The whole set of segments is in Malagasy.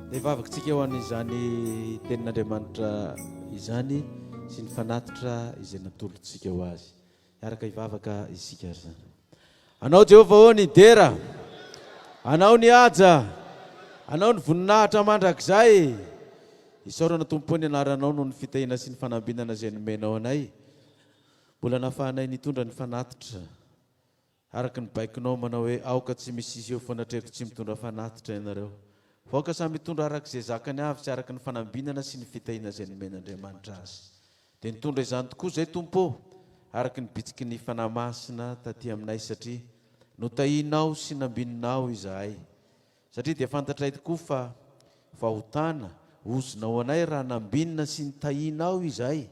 Dia vavakantsika eo an'izany tenin'Andriamanitra izany sy ny fanatitra izay natolontsika ho azy. Hiaraka hivavaka isika zany. Anao Jehovah ô ny dera, anao ny aja, anao ny voninahitra mandrakizay. Isaorana Tompo ny anaranao noho ny fitahina sy ny fanambinana izay nomenao anay. Mbola nahafahanay nitondra ny fanatitra. Araka ny baikonao manao hoe aoka tsy misy izy eo fanatreko tsy mitondra fanatitra ianareo. Vaoka samy mitondra araka izay zakany avy sy araka ny fanambinana sy ny fitahina izay nomen'Andriamanitra azy. Dia nitondra izany tokoa izay Tompo, araka ny bitsiky ny fanahy masina taty aminay satria notahinao sy nambinao izahay. Satria dia fantatray tokoa fa fahotana ozonao anay raha nambinina sy nitahinao izahay.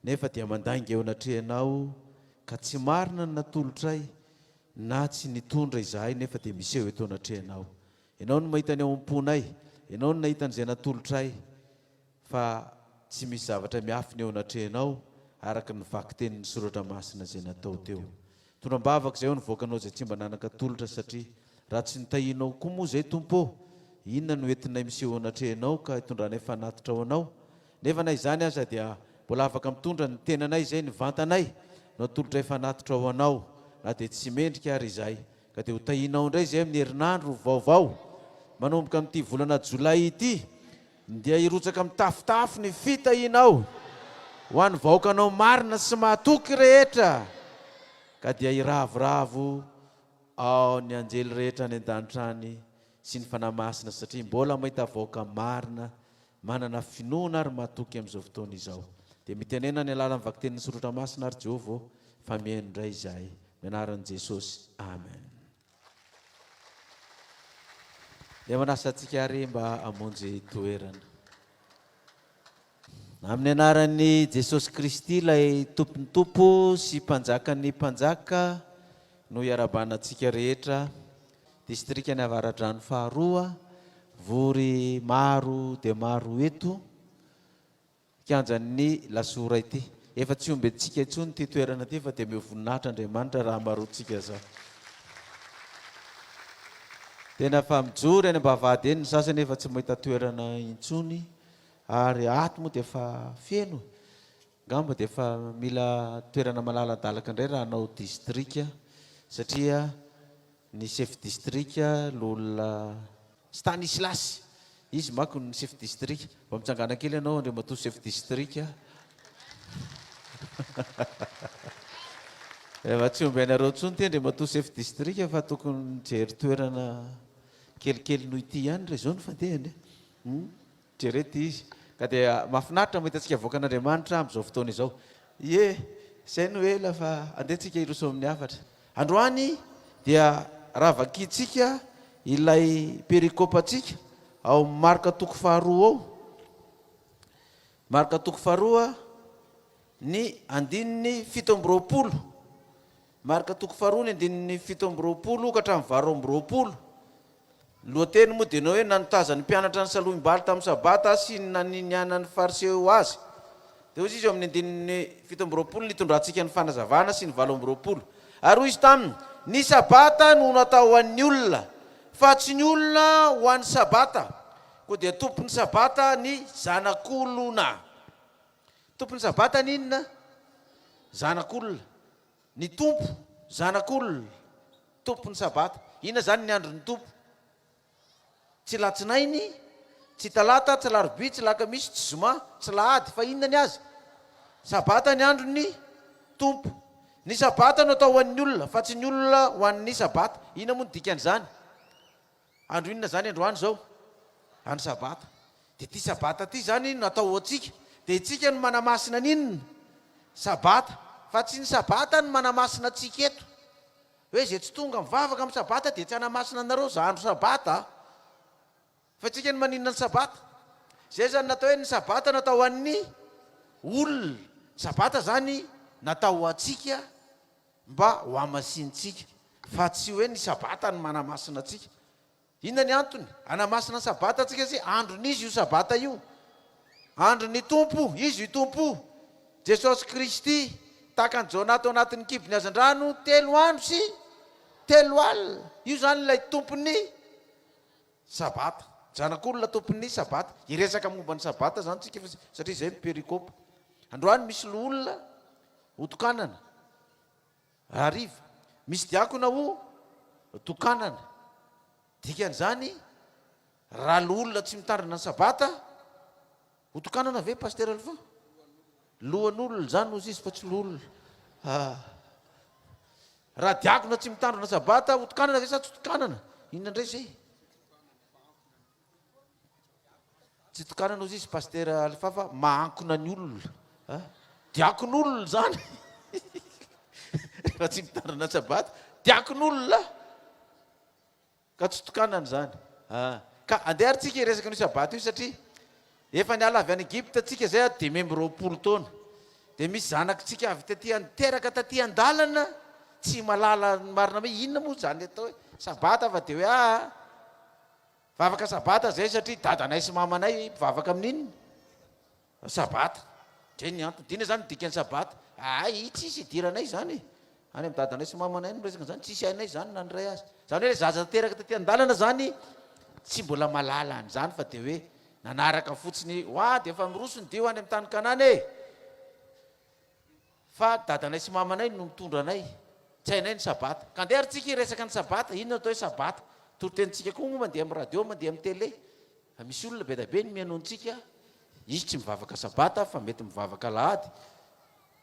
Nefa dia mandainga eo anatrehanao ka tsy marina ny natolotray na tsy nitondra izahay nefa dia miseho eto anatrehanao. Ianao no mahita ny ao am-ponay, ianao no nahita an'izay natolotray, fa tsy misy zavatra miafiny eo anatrehanao araka ny vaky tenin'ny soratra masina izay natao teo. Tondrambavaka izay eo nivoakanao izay tsy mba nanaka tolotra satria raha tsy nitahinao koa moa izay Tompo, inona no entinay miseho anatrehanao ka hitondranay fanatitra ho anao. Nefa na izany aza dia mbola afaka mitondra ny tenanay izay ny vantanay no atolotray fanatitra ho anao, na dia tsy mendrika ary izay. Ka dia ho tahinao indray izay amin'ny herinandro vaovao manomboka amin'ity volana Jolay ity, dia hirotsaka amin'ny tafotafo ny fitahinao ho an'ny vahoakanao marina sy mahatoky rehetra. Ka dia hiravoravo ao ny anjely rehetra any an-danitra any sy ny fanahy masina satria mbola mahita vahoaka marina manana finoana ary mahatoky amin'izao fotoana izao. Dia mitenena ny alalan'ny vaky tenin'ny soratra masina ary Jehovah fa mihaino indray izahay. Anaran'i Jesosy, amen. Dia manasa antsika ary mba hamonjy toerana. Amin'ny anaran'i Jesosy Kristy ilay tompony tompo sy mpanjakan'ny mpanjaka no iarabanantsika rehetra. Distrika ny Avaradrano faharoa, vory maro dia maro eto, kianjan'ny lasora ity. Efa tsy ombentsika intsony ty toerana ty fa dia mivoninahitra Andriamanitra raha marotsika zao. Tena fa mijory any ambavady eny ny sasany efa tsy mahita toerana intsony ary ato moa dia efa feno. Ngamba dia efa mila toerana malaladalaka indray raha hanao distrika satria ny chef distrika l'olona Stanislas, izy manko ny chef distrika. Mba mitsangana kely ianao Andriamatoa chef distrika. Efa tsy ombenareo intsony ty Andriamatoa chef distrika fa tokony jery toerana kelikely noho ity ihany re zao ny fandehany. Jerety izy. Ka dia mahafinaritra mahita antsika voakan'Andriamanitra amin'izao fotoana izao. Izay no ela fa andehantsika hiroso amin'ny hafatra. Androany dia raha vakintsika ilay perikopantsika ao marika toko faharoa ao. Marika toko faharoa ny andininy 17. Marika toko faharoa ny andininy 17 ka hatramin'ny 20. Lohateny moa dia hoe nanotazany mpianatra ny salohim-baly tamin'ny sabata sy naniniana ny fariseo azy. Dia hoy izy eo amin'ny andininy 17 nitondrantsika ny fanazavana sy ny 20. Ary hoy izy taminy, ny sabata no natao ho an'ny olona fa tsy ny olona ho an'ny sabata. Koa dia tompon'ny sabata ny zanak'olona. Tompon'ny sabata ny inona? Zanak'olona. Ny tompo zanak'olona. Tompon'ny sabata. Inona zany ny andron'ny tompo? Tsy latsinainy, tsy talata, tsy larobia, tsy lakamisy, tsy zoma, tsy lahady, fa inona ny azy? Sabata ny andron'ny tompo. Ny sabata no atao ho an'ny olona fa tsy ny olona ho an'ny sabata. Inona moa ny dikan'izany? Andro inona zany androany zao? Andro sabata. Dia ty sabata ty zany natao ho antsika. Dia itsika no manamasina n'inona? Sabata. Fa tsy ny sabata no manamasina antsika eto. Hoe zay tsy tonga mivavaka amin'ny sabata dia tsy hanamasina anareo za andro sabata. Fa itsika no maninona ny sabata. Zay zany natao hoe ny sabata natao ho an'ny olona. Sabata zany natao ho antsika mba ho hamasintsika. Fa tsy hoe ny sabata no manamasina antsika. Inona ny antony? Hanamasina ny sabata antsika sy andron'izy io sabata io. Andron'ny tompo, izy io tompo. Jesosy Kristy tahaka an'izao natao anatin'ny kibony hazan-drano 3 andro sy 3 alina. Io zany ilay tompon'ny sabata. janak'olona tompon'ny sabata iresaka momba ny sabata zany tsika satria zay ny perikôpa androany misy loolona hotokanana ariva misy diakona ho tokanana dikan'izany raha loolona tsy mitandrina ny sabata hotokanana ve paster alfa lohan'olona zany ozy izy fa tsy loolona raha diakona tsy mitandrina sabata hotokanana ve sa tsy hotokanana inona indray zay tsy tokanana ozy izy paster alfa fa maankona ny olona diakon'olona zany rehefa tsy mitandrina sabata diakon'olona ka tsy tokanana zany ka andeha ary tsika resaka ny sabata io satria efa niala avy any Egypte tsika zay 2020 taona de misy zanakitsika avy taty teraka taty an-dalana tsy malala marina hoe inona moa zany atao hoe sabata fa de hoe vavaka sabata zay satria dadanay sy mamanay mivavaka amin'inona sabata dre ny antony dina zany dikany sabata tsisy idiranay zany any amin'ny dadanay sy mamanay no resaka zany tsisy ainay zany nandray azy zany hoe zaza teraka taty an-dalana zany tsy mbola malala an'izany fa de hoe nanaraka fotsiny de efa miroso ny dio any amin'ny tany kanany fa dadanay sy mamanay no mitondra anay tsy hainay ny sabata ka andeha ary tsika resaka ny sabata inona atao hoe sabata toritentsika koa moa mandeha amin'ny radio mandeha amin'ny tele fa misy olona be da be ny mianoantsika izy tsy mivavaka sabata fa mety mivavaka lahady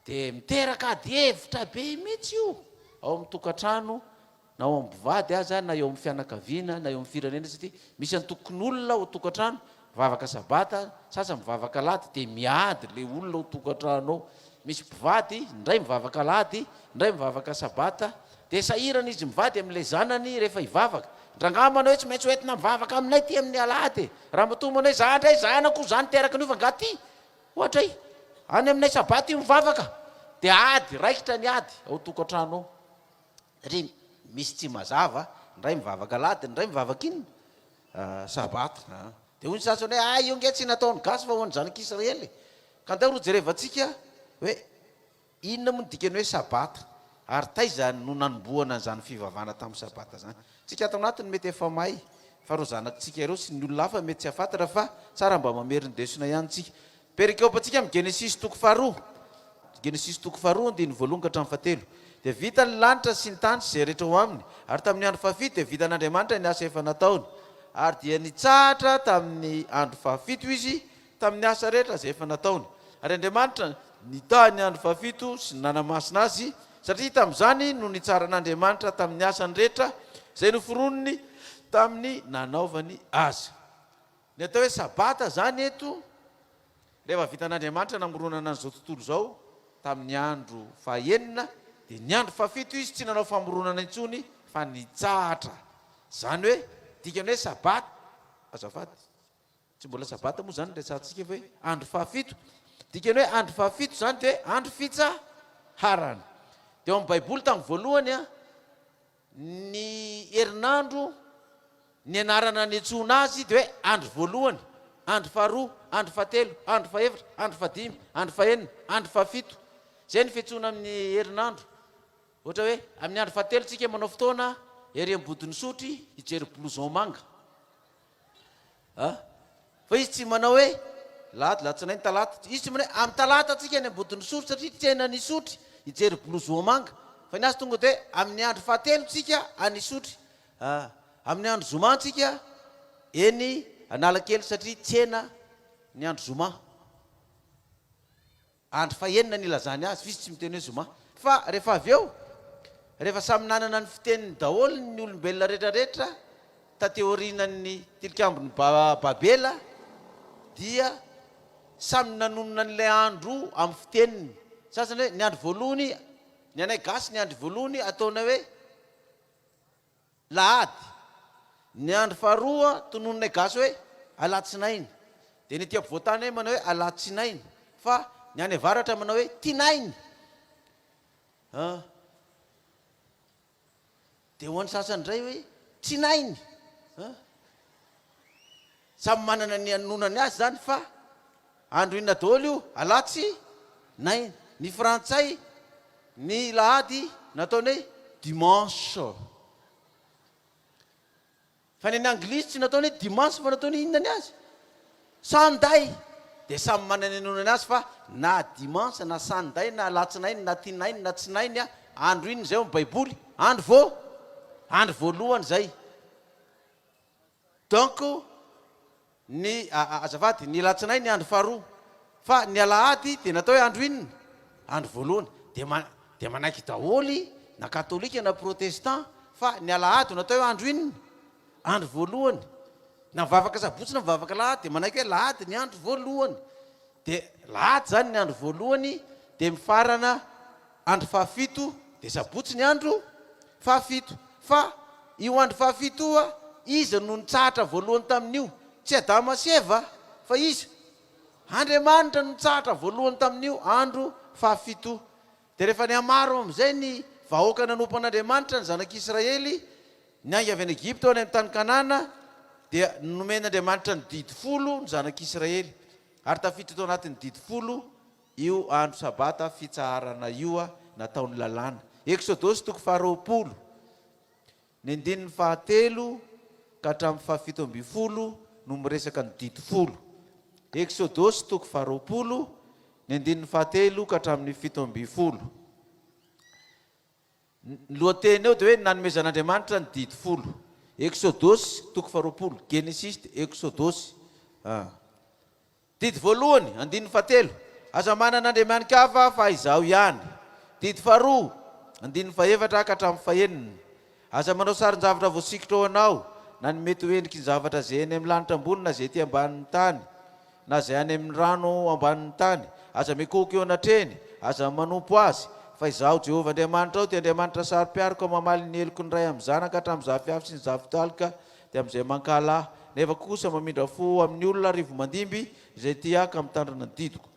de miteraka ady hevitra be mihitsy io ao amin'ny tokantrano na ao amin'ny mpivady aza na eo amin'ny fianakaviana na eo amin'ny firenena satria misy antokon'olona ho tokantrano mivavaka sabata sasa mivavaka lahady de miady le olona ho tokantrano ao misy mpivady ndray mivavaka lahady ndray mivavaka sabata de sahirana izy mivady amin'ilay zanany rehefa hivavaka ndrangamana hoe tsy maintsy hoentina mivavaka aminay ty amin'ny alahady raha matomana hoe za ndray zanako zany teraka niova ngaty ohatra any aminay sabata io mivavaka de ady raikitra ny ady ao tokantrano ao satria misy tsy mazava ndray mivavaka lahady ndray mivavaka inona sabata de hoy ny sasany hoe io nge tsy nataony gasy fa hoany zanak'Israely ka andeo ro jerevantsika hoe inona moa dikany hoe sabata ary taiza no nanomboana zany fivavahana tamin'ny sabata zany tsika ato anatiny mety efa may fa ro zanakitsika ireo sy ny olona hafa mety tsy afantatra fa tsara mba mameriny desina ihany tsika perikôpantsika amin'ny Genesis toko faharoa Genesis toko faharoa andiny voalohany ka hatramin'ny fahatelo de vita ny lanitra sy ny tany zay rehetra ho aminy ary tamin'ny andro fahafito de vita an'Andriamanitra ny asa efa nataony ary dia nitsahatra tamin'ny andro fahafito izy tamin'ny asa rehetra zay efa nataony ary Andriamanitra nitaha ny andro fahafito sy nanamasina azy satria tamin'izany no nitsara an'Andriamanitra tamin'ny asany rehetra zay noforonony tamin'ny nanaovany azy ny atao hoe sabata zany eto rehefa vita an'Andriamanitra namoronana an'izao tontolo zao tamin'ny andro fahaenina de ny andro fahafito izy tsy nanao famoronana intsony fa nitsahatra zany hoe dikany hoe sabata azafady tsy mbola sabata moa zany resantsika hoe andro fahafito dikany hoe andro fahafito zany de andro fitsaharana de ao amin'ny baiboly tamin'ny voalohany ny herinandro ny anarana ny antsona azy de hoe andro voalohany andro faharoa andro fahatelo andro fahaefatra andro fahadimy andro fahaenina andro fahafito zay ny fiantsoana amin'ny herinandro ohatra hoe amin'ny andro fahatelo tsika manao fotoana ery ambodiny sotry hijery blouson manga fa izy tsy manao hoe lahady latsinainy talata izy tsy manao amin'ny talata tsika ny ambodiny sotry satria tsena ny sotry hijery blouson manga fa ny azy tonga de amin'ny andro fahatelo tsika any sotry amin'ny andro zoma tsika eny analakely satria tsena ny andro zoma andro fahaenina ny ilazany azy fisy tsy miteny hoe zoma fa rehefa avy eo rehefa samy nanana ny fiteniny daholo ny olombelona rehetrarehetra tateorinan'ny tilikambony babela dia samy nanonona n'ilay andro amin'ny fiteniny sasany hoe ny andro voalohany ny anay gasy ny andro voalohany ataona hoe lahady ny andro faharoa tonononay gasy hoe alatsinainy de ny ety ampovoantany hoe manao hoe alatsinainy fa ny any avaratra manao hoe tinainy de hoan'ny sasany indray hoe tsinainy samy manana ny anonany azy zany fa andro inona daholo io alatsy nainy ny frantsay ny lahady nataony hoe dimanche fa ny anglisy tsy nataony hoe dimanche fa nataony inona ny azy Sunday dia samy manana anonany azy fa na dimanche na Sunday na latsinainy na tinainy na tsinainy andro iny zay baiboly andro voalohany zay donc ny azafady ny latsinainy andro faharoa fa ny alahady dia natao hoe andro inona andro voalohany dia manaiky daholy na katolika na protestant fa ny alahady natao hoe andro inona andro voalohany na mivavaka sabotsy na mivavaka lahady dia manaiky hoe lahady ny andro voalohany dia lahady zany ny andro voalohany dia mifarana andro fahafito dia sabotsy ny andro fahafito fa io andro fahafito izy no nitsahatra voalohany tamin'io tsy Adama sy Eva fa izy Andriamanitra no nitsahatra voalohany tamin'io andro fahafito dia rehefa ny amaro amin'izay ny vahoaka nanompan'Andriamanitra ny zanak'Israely ny ainga avy any Egypte any amin'ny tany Kanana dia nomen'Andriamanitra ny didy 10 ny zanak'Israely ary tafiditra tao anatin'ny didy 10 io andro sabata fitsaharana io nataony lalàna Exodosy 20 ny andininy 9 ka hatramin'ny 17 no miresaka ny didy 10 Exodosy 20 ny andininy 9 ka hatramin'ny 17 ny lohateny eo dia hoe nanomezan'Andriamanitra ny didy 10 Exodosy 20 Genesis Exodosy didy voalohany andininy 7 aza manan'Andriamanikava fa izaho ihany didy faharoa andininy 4 ka hatramin'ny 9 aza manao sarin-javatra voasikitra ao anao na ny mety hoendriky ny zavatra zay any amin'ny lanitra ambony na zay ty ambanin'ny tany na zay any amin'ny rano ambanin'ny tany aza mikoky eo anatreny aza manompo azy fa izaho Jehovah Andriamanitra ao dia Andriamanitra saro-piariko mamaly ny eloko ny ray amin'ny zanaka hatramin'ny zafiafy sy ny zafitalika dia amin'izay mankalahy nefa kosa mamindra fo amin'ny olona rivo mandimby izay tiaka amin'ny tandrina ny didiko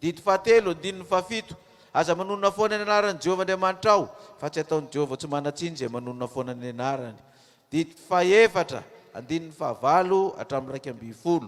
didy 7 andininy 7 aza manonona foana ny anarany Jehovah Andriamanitra ao fa tsy ataony Jehovah tsy manatsiny zay manonona foana ny anarany didy 7 andininy 9 hatramin'ny 12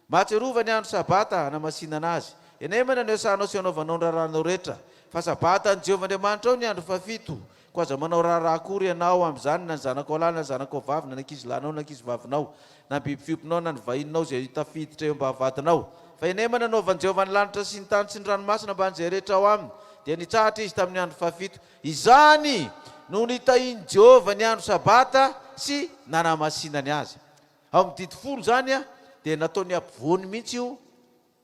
mahatsiarova ny andro sabata hanamasinana azy enemana ny hosanao sy anaovanao ny raharanao rehetra fa sabata ny Jehovah Andriamanitra ao ny andro 7 ko aza manao raharaha akory ianao amin'izany na ny zanako lahy na ny zanako vavy na ankizy lahinao na ankizy vavinao na ny biby fiopinao na ny vahininao zay tafiditra eo mba-havadinao fa enemana anaovan'i Jehovah ny lanitra sy ny tany sy ny ranomasina mba an'izay rehetra ao aminy dia nitsahatra izy tamin'ny andro 7 izany no nitahiany Jehovah ny andro sabata sy nanamasinany azy ao amin'ny didy 10 zany dia nataony ampovoany mihitsy io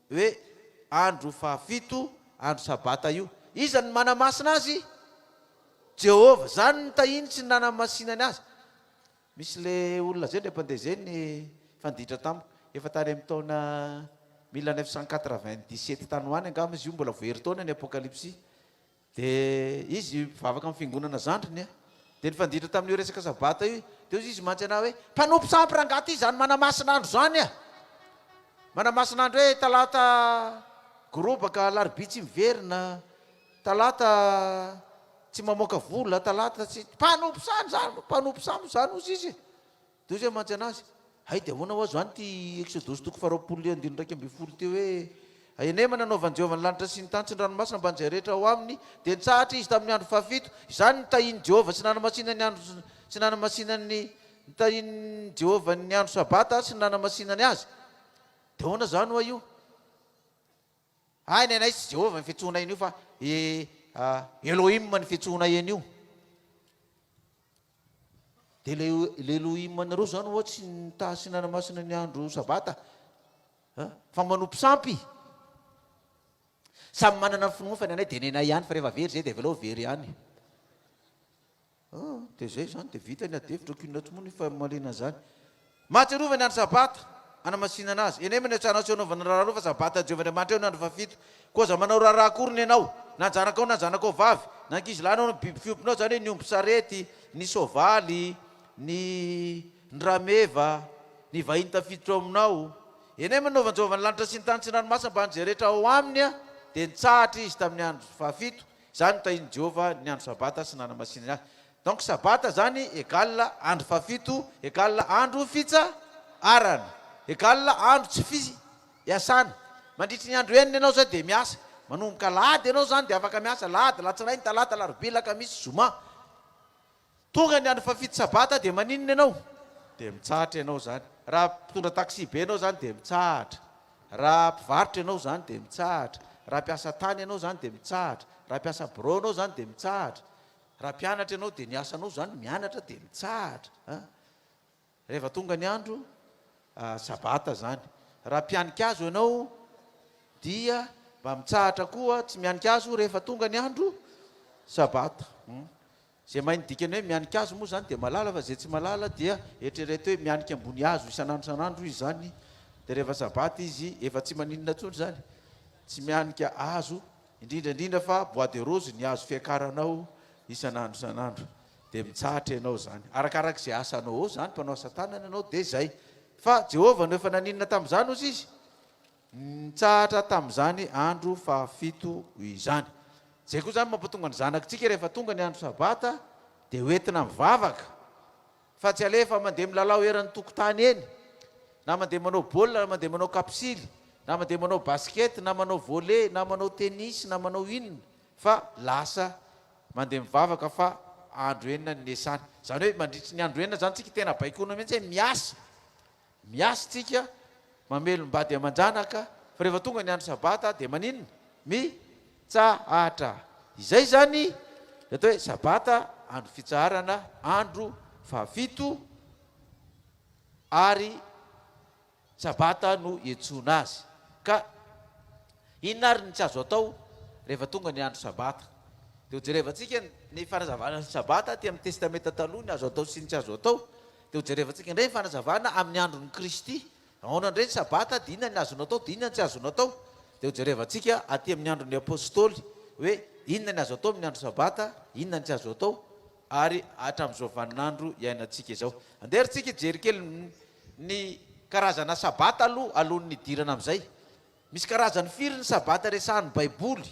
hoe andro 7 andro sabata io iza ny manamasina azy Jehovah zany nitahiny sy ny nanamasinany azy misy le olona zay le mpandeha zay ny fanditra tamiko efa tany amin'ny taona 1997 tany hoany angamba izy io mbola voheritaona ny apokalypsy dia izy vavaka amin'ny fiangonana zandriny dia ny fanditra tamin'io resaka sabata io dia izy mantsy ana hoe mpanompo sampy rangaty zany manamasinandro zany manamasinandro hoe talata gorobaka larobitsy miverina talata tsy mamoaka vola talata tsy mpanompo samy zany mpanompo samy zany ozy izy dia izy mantsy anazy hay dia ahoana ho azo zany ty Exodosy 20 andininy 12 teo hoe enemana anaovan'i Jehovah ny lanitra sy ny tany sy ny ranomasina mba an'izay rehetra ao aminy dia nitsahatra izy tamin'ny andro 7 izany nitahiny Jehovah sy nanamasinany andro sy nanamasinany nitahiny Jehovah ny andro sabata sy nanamasinany azy dia ahoana zany hoa io ay ny anay sy Jehovah ny fiantsoana iny io fa Elohim ny fiantsoana eny io dia le Elohim nareo zany oha tsy nitaha sy nanamasina ny andro sabata fa manompo sampy samy manana finoana fa ny anay dia nenay ihany fa rehefa very zay dia avelao very ihany dia zay zany dia vita ny adevitra okinona tsy moa ny famalina zany mahatsiarova ny andro sabata anamasinana azy enemana atsanao sy anaovana raharaha fa sabata Jehovah Andriamanitra eo ny andro 7 koa aza manao raharaha akory ianao na janakao na janakao vavy na ankizy lahinao ny biby fiopinao zany hoe ny omby sarety ny sovaly ny rameva ny vahiny tafiditra ao aminao enemana anaovan'i Jehovah ny lanitra sy ny tany sy ny ranomasina mba an'izay rehetra ao aminy dia nitsahatra izy tamin'ny andro 7 izany nitahiny Jehovah ny andro sabata sy nanamasinany azy donc sabata zany égale andro 7 égale andro fitsaharana égale andro tsy fiasana mandritry ny andro enina ianao zay dia miasa manomboka lahady ianao zany dia afaka miasa lahady latsinainy talata larobia lakamisy zoma tonga ny andro fafito sabata dia maninona ianao dia mitsahatra ianao zany. Raha mpitondra taksi be ianao zany dia mitsahatra. Raha mpivarotra ianao zany dia mitsahatra. Raha mpiasa tany ianao zany dia mitsahatra. Raha mpiasa birao ianao zany dia mitsahatra. Raha mpianatra ianao dia ny asanao zany mianatra dia mitsahatra. Rehefa tonga ny andro sabata zany. Raha mpianika azo ianao dia mba mitsahatra koa tsy mianika azo rehefa tonga ny andro sabata. Zay mahay ny dikany hoe mianika azo moa zany dia malala, fa zay tsy malala dia eritrereto hoe mianika ambony hazo isanandro izy zany. Dia rehefa sabata izy efa tsy maninona intsony zany, tsy mianika hazo, indrindra fa bois de rose ny hazo fiakaranao isanandro. Dia mitsahatra ianao zany. Arakarak'izay asanao ao zany, mpanao asa tanana ianao dia zay. Fa Jehovah no efa naninona tamin'izany ozy izy, mitsahatra tamin'izany andro fahafito izany. Zay koa zany mampatonga ny zanakitsika rehefa tonga ny andro sabata dia hoentina mivavaka, fa tsy alefa mandeha milalao eran'ny tokotany eny, na mandeha manao baolina, na mandeha manao kapisily, na mandeha manao basket, na manao volley, na manao tennis, na manao inona, fa lasa mandeha mivavaka fa andro enina ny nesany. Zany hoe mandritry ny andro enina zany tsika tena baikona mihitsy hoe miasa tsika mamelombady aman-janaka, fa rehefa tonga ny andro sabata dia maninona? Mitsahatra. Izay zany atao hoe sabata, andro fitsaharana, andro fahafito, ary sabata no iantsona azy. Ka inona ary ny tsy azo atao rehefa tonga ny andro sabata? Dia hojerevantsika ny fanazavana ny sabata aty amin'ny testamenta taloha, ny azo atao sy ny tsy azo atao. Dia hojerevantsika indray ny fanazavana amin'ny andron'ny Kristy. Ahoana indray ny sabata, dia inona ny azonao atao, dia inona ny tsy azonao atao. Dia hojerevantsika aty amin'ny andron'ny apôstôly hoe inona ny azo atao amin'ny andro sabata, inona ny tsy azo atao, ary hatramin'izao vaninandro iainantsika izao. Anderintsika jery kely ny karazana sabata alohan'ny idirana amin'izay. Misy karazany firy ny sabata resahan'ny baiboly,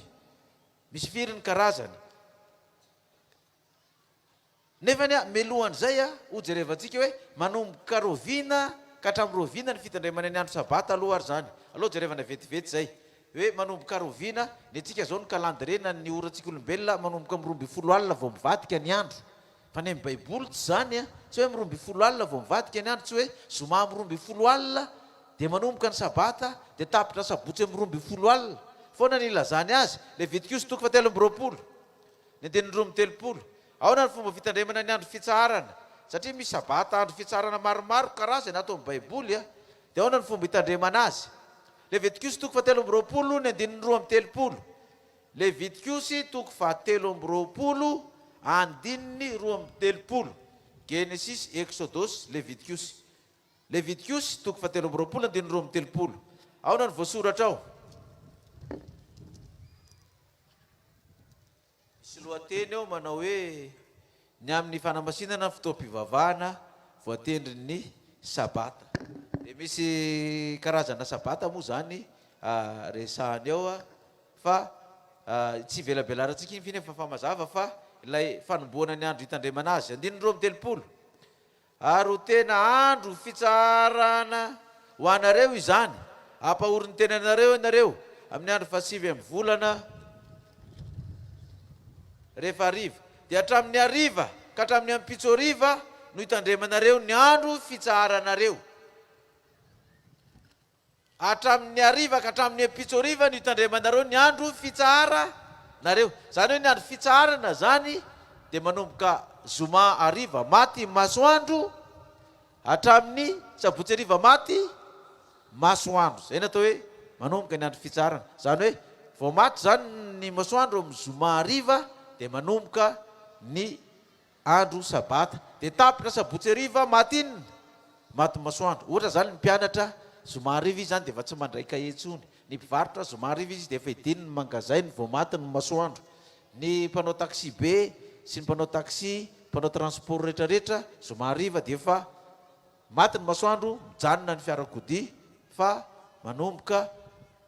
misy firy ny karazany. Nefa ny melohan'izay hojerevantsika hoe manomboka roviana ka hatramin'ny roviana ny fitandremana ny andro sabata aloha ary zany. Aloha jerevana vetivety zay hoe manomboka roviana, ny antsika zao ny kalandrena ny orantsika olombelona manomboka amin'ny 12 alina vao mivadika ny andro. Fa ny amin'ny baiboly tsy zany tsy hoe amin'ny 12 alina vao mivadika ny andro, tsy hoe zoma amin'ny 12 alina dia manomboka ny sabata dia tapitra sabotsy amin'ny 12 alina. Foana ny ilazany azy Levitikosy 7:20, ny andinin'ny 2:30. Ao na ny fomba fitandremana ny andro fitsaharana, satria misy sabata andro fitsaharana maromaro karazana ato amin'ny baiboly dia ao na ny fomba hitandremana azy. Levitikosy 7:20, ny andinin'ny 2:30. Levitikosy 7:20, andininy 2:30. Genesis, Exodus, Levitikosy. Levitikosy 7:20, andininy 2:30. Ao na ny voasoratra ao. Misy lohateny ao manao hoe ny amin'ny fanamasinana fotoam-pivavahana voatendry ny sabata. Dia misy karazana sabata moa zany resahany ao fa tsy velabelarantsika iny finy fa famazava fa ilay fanomboana ny andro hitandremana azy. Andininy 2:30. Ary ho tena andro fitsarana ho anareo izany, ampahoriny tena anareo ianareo amin'ny andro fahasivy amin'ny volana rehefa ariva. Dia hatramin'ny ariva ka hatramin'ny ampitso ariva no hitandremanareo ny andro fitsaharanareo. Hatramin'ny ariva ka hatramin'ny ampitso ariva no hitandremanareo ny andro fitsaharanareo. Zany hoe ny andro fitsaharana zany dia manomboka zoma ariva maty masoandro hatramin'ny sabotsy ariva maty masoandro. Zay natao hoe manomboka ny andro fitsaharana. Zany hoe vao maty zany ny masoandro amin'ny zoma ariva dia manomboka ny andro sabata. Dia tapitra sabotsy ariva maty inona? Maty masoandro. Ohatra zany ny mpianatra zoma ariva izy zany dia efa tsy mandray kahie intsony. Ny mpivarotra zoma ariva izy dia efa idiny ny mangazainy vao maty ny masoandro. Ny mpanao taxi be sy ny mpanao taxi, mpanao transport rehetrarehetra zoma ariva dia efa maty ny masoandro, mijanona ny fiarakodia, fa manomboka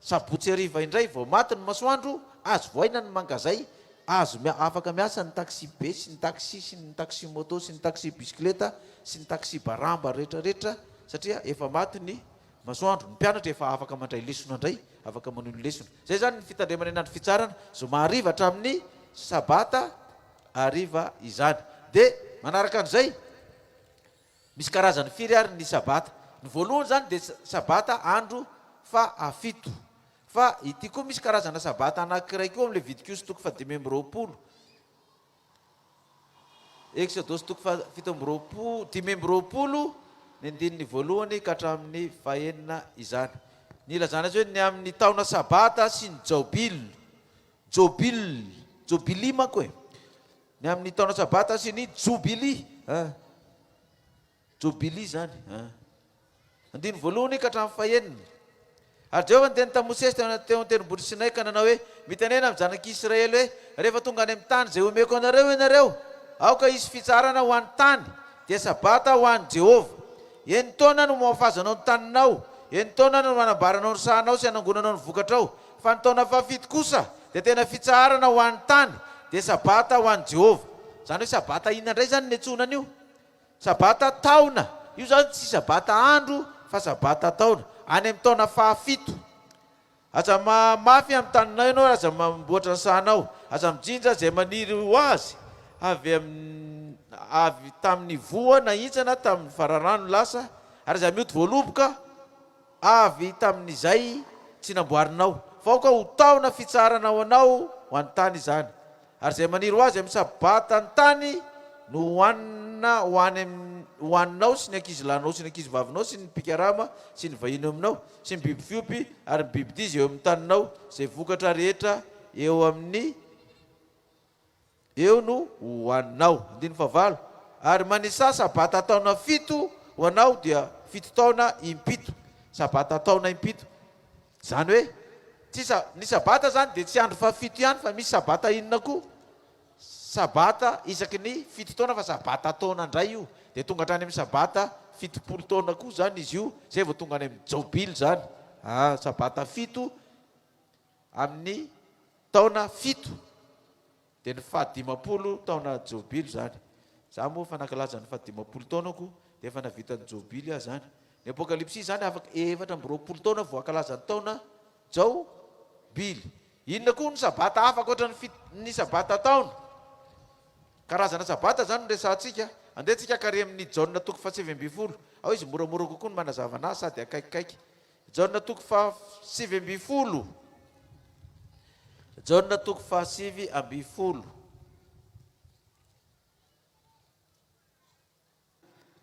sabotsy ariva indray vao maty ny masoandro, azo voaina ny mangazay, azo afaka miasa ny taxi be sy ny taxi sy ny taxi moto sy ny taxi bisikileta sy ny taxi baramba rehetrarehetra, satria efa maty ny masoandro. Ny mpianatra efa afaka mandray lesona indray, afaka manolo lesona. Zay zany ny fitandremana ny andro fitsarana, zoma ariva hatramin'ny sabata ariva izany. Dia manaraka an'izay misy karazany firy ary ny sabata. Ny voalohany zany de sabata andro fa afito, fa ity koa misy karazana sabata anankiray koa am'le Levitikos toko fa 5:20. Exodus toko fa 7:20, 5:20 ny andininy voalohany ka hatramin'ny 9 izany. Ny ilazana azy hoe ny amin'ny taona sabata sy ny jobili manko e. Ny amin'ny taona sabata sy ny jobili zany. Andiny voalohany ka hatramin'ny 9. Ary Jehova niteny tamin'ny Mosesy teo an-tendrombohitra Sinay ka nanao hoe mitanena amin'ny zanak'Israely hoe rehefa tonga any amin'ny tany zay omeko anareo ianareo, aoka isy fitsarana ho an'ny tany dia sabata ho an'ny Jehova. Eny taona no mahafazanao ny taninao, eny taona no manambaranao ny sahanao sy anangonanao ny vokatrao. Fa ny taona fafito kosa dia tena fitsarana ho an'ny tany dia sabata ho an'ny Jehova. Zany hoe sabata inona indray zany niantsonana io? Sabata taona. Io zany tsy sabata andro fa sabata taona. Any amin'ny taona fafito. Aza mafy amin'ny taninao ianao, aza mamboatra ny sahanao, aza mijinja zay maniry ho azy. Avy tamin'ny voa na hintsana tamin'ny fararano lasa, ary zay mioty voaloboka avy tamin'izay tsy namboarinao. Fa ao ka ho taona fitsarana ho anao ho an'ny tany izany. Ary zay maniry ho azy amin'ny sabata ny tany no hoaninao sy ny ankizy lanao sy ny ankizy vavinao sy ny pikarama sy ny vahiny aminao sy ny biby fiopy ary ny biby dizy eo amin'ny taninao, zay vokatra rehetra eo no hoaninao. 9. Ary manisa sabata taona 7 ho anao dia 7 taona impito. Sabata taona impito. Zany hoe ny sabata zany dia tsy andro fa 7 ihany, fa misy sabata inona koa? Sabata isaky ny 7 taona, fa sabata taona indray io. Dia tonga hatrany amin'ny sabata 70 taona koa zany izy io, zay vao tonga any amin'ny jobily zany. Sabata 7 amin'ny taona 7 dia ny 50 taona jobily zany. Za moa fa nankalaza ny 50 taonako dia efa navita ny jobily aho zany. Ny apokalipsy zany afaka 420 taona vao ankalaza ny taona jobily. Inona koa ny sabata afaka ohatran ny sabata taona? Karazana sabata zany no resantsika. Andehantsika kare amin'ny Jaona toko fa 7:20. Ao izy moramora kokoa ny manazavana sady akaikikaiky. Jaona toko fa 7:20. Jaona toko fa 7:20.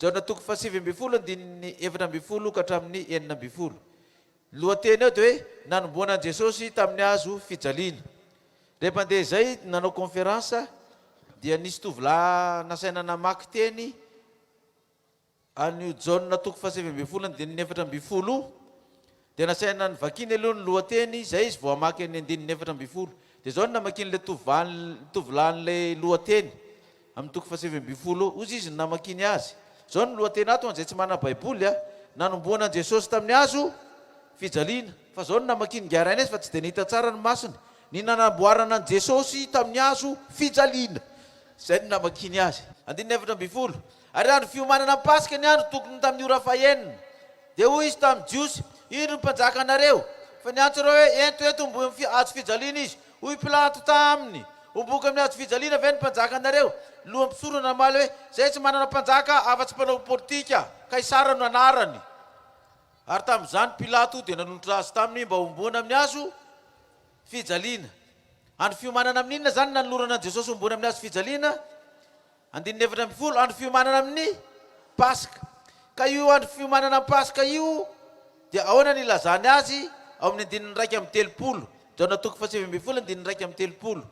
Jaona toko fa 7:20 andininy 4:20 ka hatramin'ny 9:20. Lohateny eo dia hoe nanomboana Jesosy tamin'ny hazo fijaliana. Rehefa andeha izay nanao conférence dia nisy tovolahy nasaina namaky teny an'io Jaona toko fa 7:20 andininy 4:20 dia nasaina ny vakiny aloha ny lohateny, izay izy vao amaky ny andininy 4:20. Dia zao no namakin'ilay tovolahin'ilay lohateny amin'ny toko fa 7:20, ozy izy namakiny azy. Zao ny lohateny ato an'izay tsy mana baiboly nanomboana Jesosy tamin'ny hazo fijaliana. Fa zao no namakiny ngaraina izy fa tsy dia nahita tsara ny masony. Ny nanamboarana an Jesosy tamin'ny hazo fijaliana. Zay no namakiny azy. Andininy 4:20. Ary andro fiomanana Paska ny andro tokony tamin'ny ora fahenina. Dia hoy izy tamin'ny jiosy, ino ny mpanjaka anareo? Fa niantso ireo hoe eto ombo amin'ny hazo fijaliana izy. Hoy Pilato taminy, omboka amin'ny hazo fijaliana ve ny mpanjaka anareo? Loha mpisorona namaly hoe zay tsy manana mpanjaka afa-tsy mpanao politika, Kaisara no anarany. Ary tamin'izany Pilato dia nanolotra azy taminy mba omboana amin'ny hazo fijaliana. Andro fiomanana amin'inona zany nanolorana Jesosy omboana amin'ny hazo fijaliana? Andininy 4:20 andro fiomanana amin'ny Paska. Ka io andro fiomanana amin'ny Paska io dia ahoana ny lazany azy? Ao amin'ny andininy 1:30. Jaona toko fa 7:20 andininy 1:30.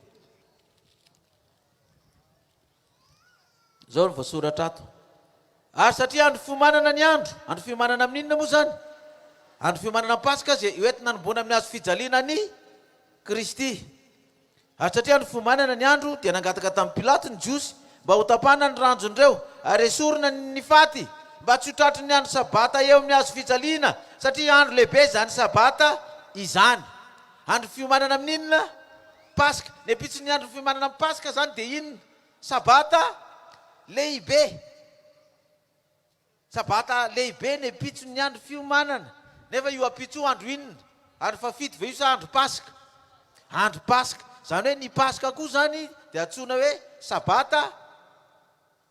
Zao ny voasoratra ato. Ary satria andro fiomanana ny andro fiomanana amin'inona moa zany? Andro fiomanana Paska zay hoentina nanomboana amin'ny hazo fijaliana ny Kristy. Ary satria andro fiomanana ny andro dia nangataka tamin'ny Pilato ny jiosy mba ho tapana ny ranjon'ireo ary esorina ny faty mba tsy ho tratry ny andro sabata eo amin'ny hazo fijaliana, satria andro lehibe zany sabata izany. Andro fiomanana amin'inona? Paska. Ny apitsy ny andro fiomanana amin'ny Paska zany dia inona? Sabata lehibe. Sabata lehibe ny apitsy ny andro fiomanana. Nefa io apitsy andro inona? Andro fafito ve io sa andro Paska? Andro Paska. Zany hoe ny Paska koa zany dia antsoina hoe sabata,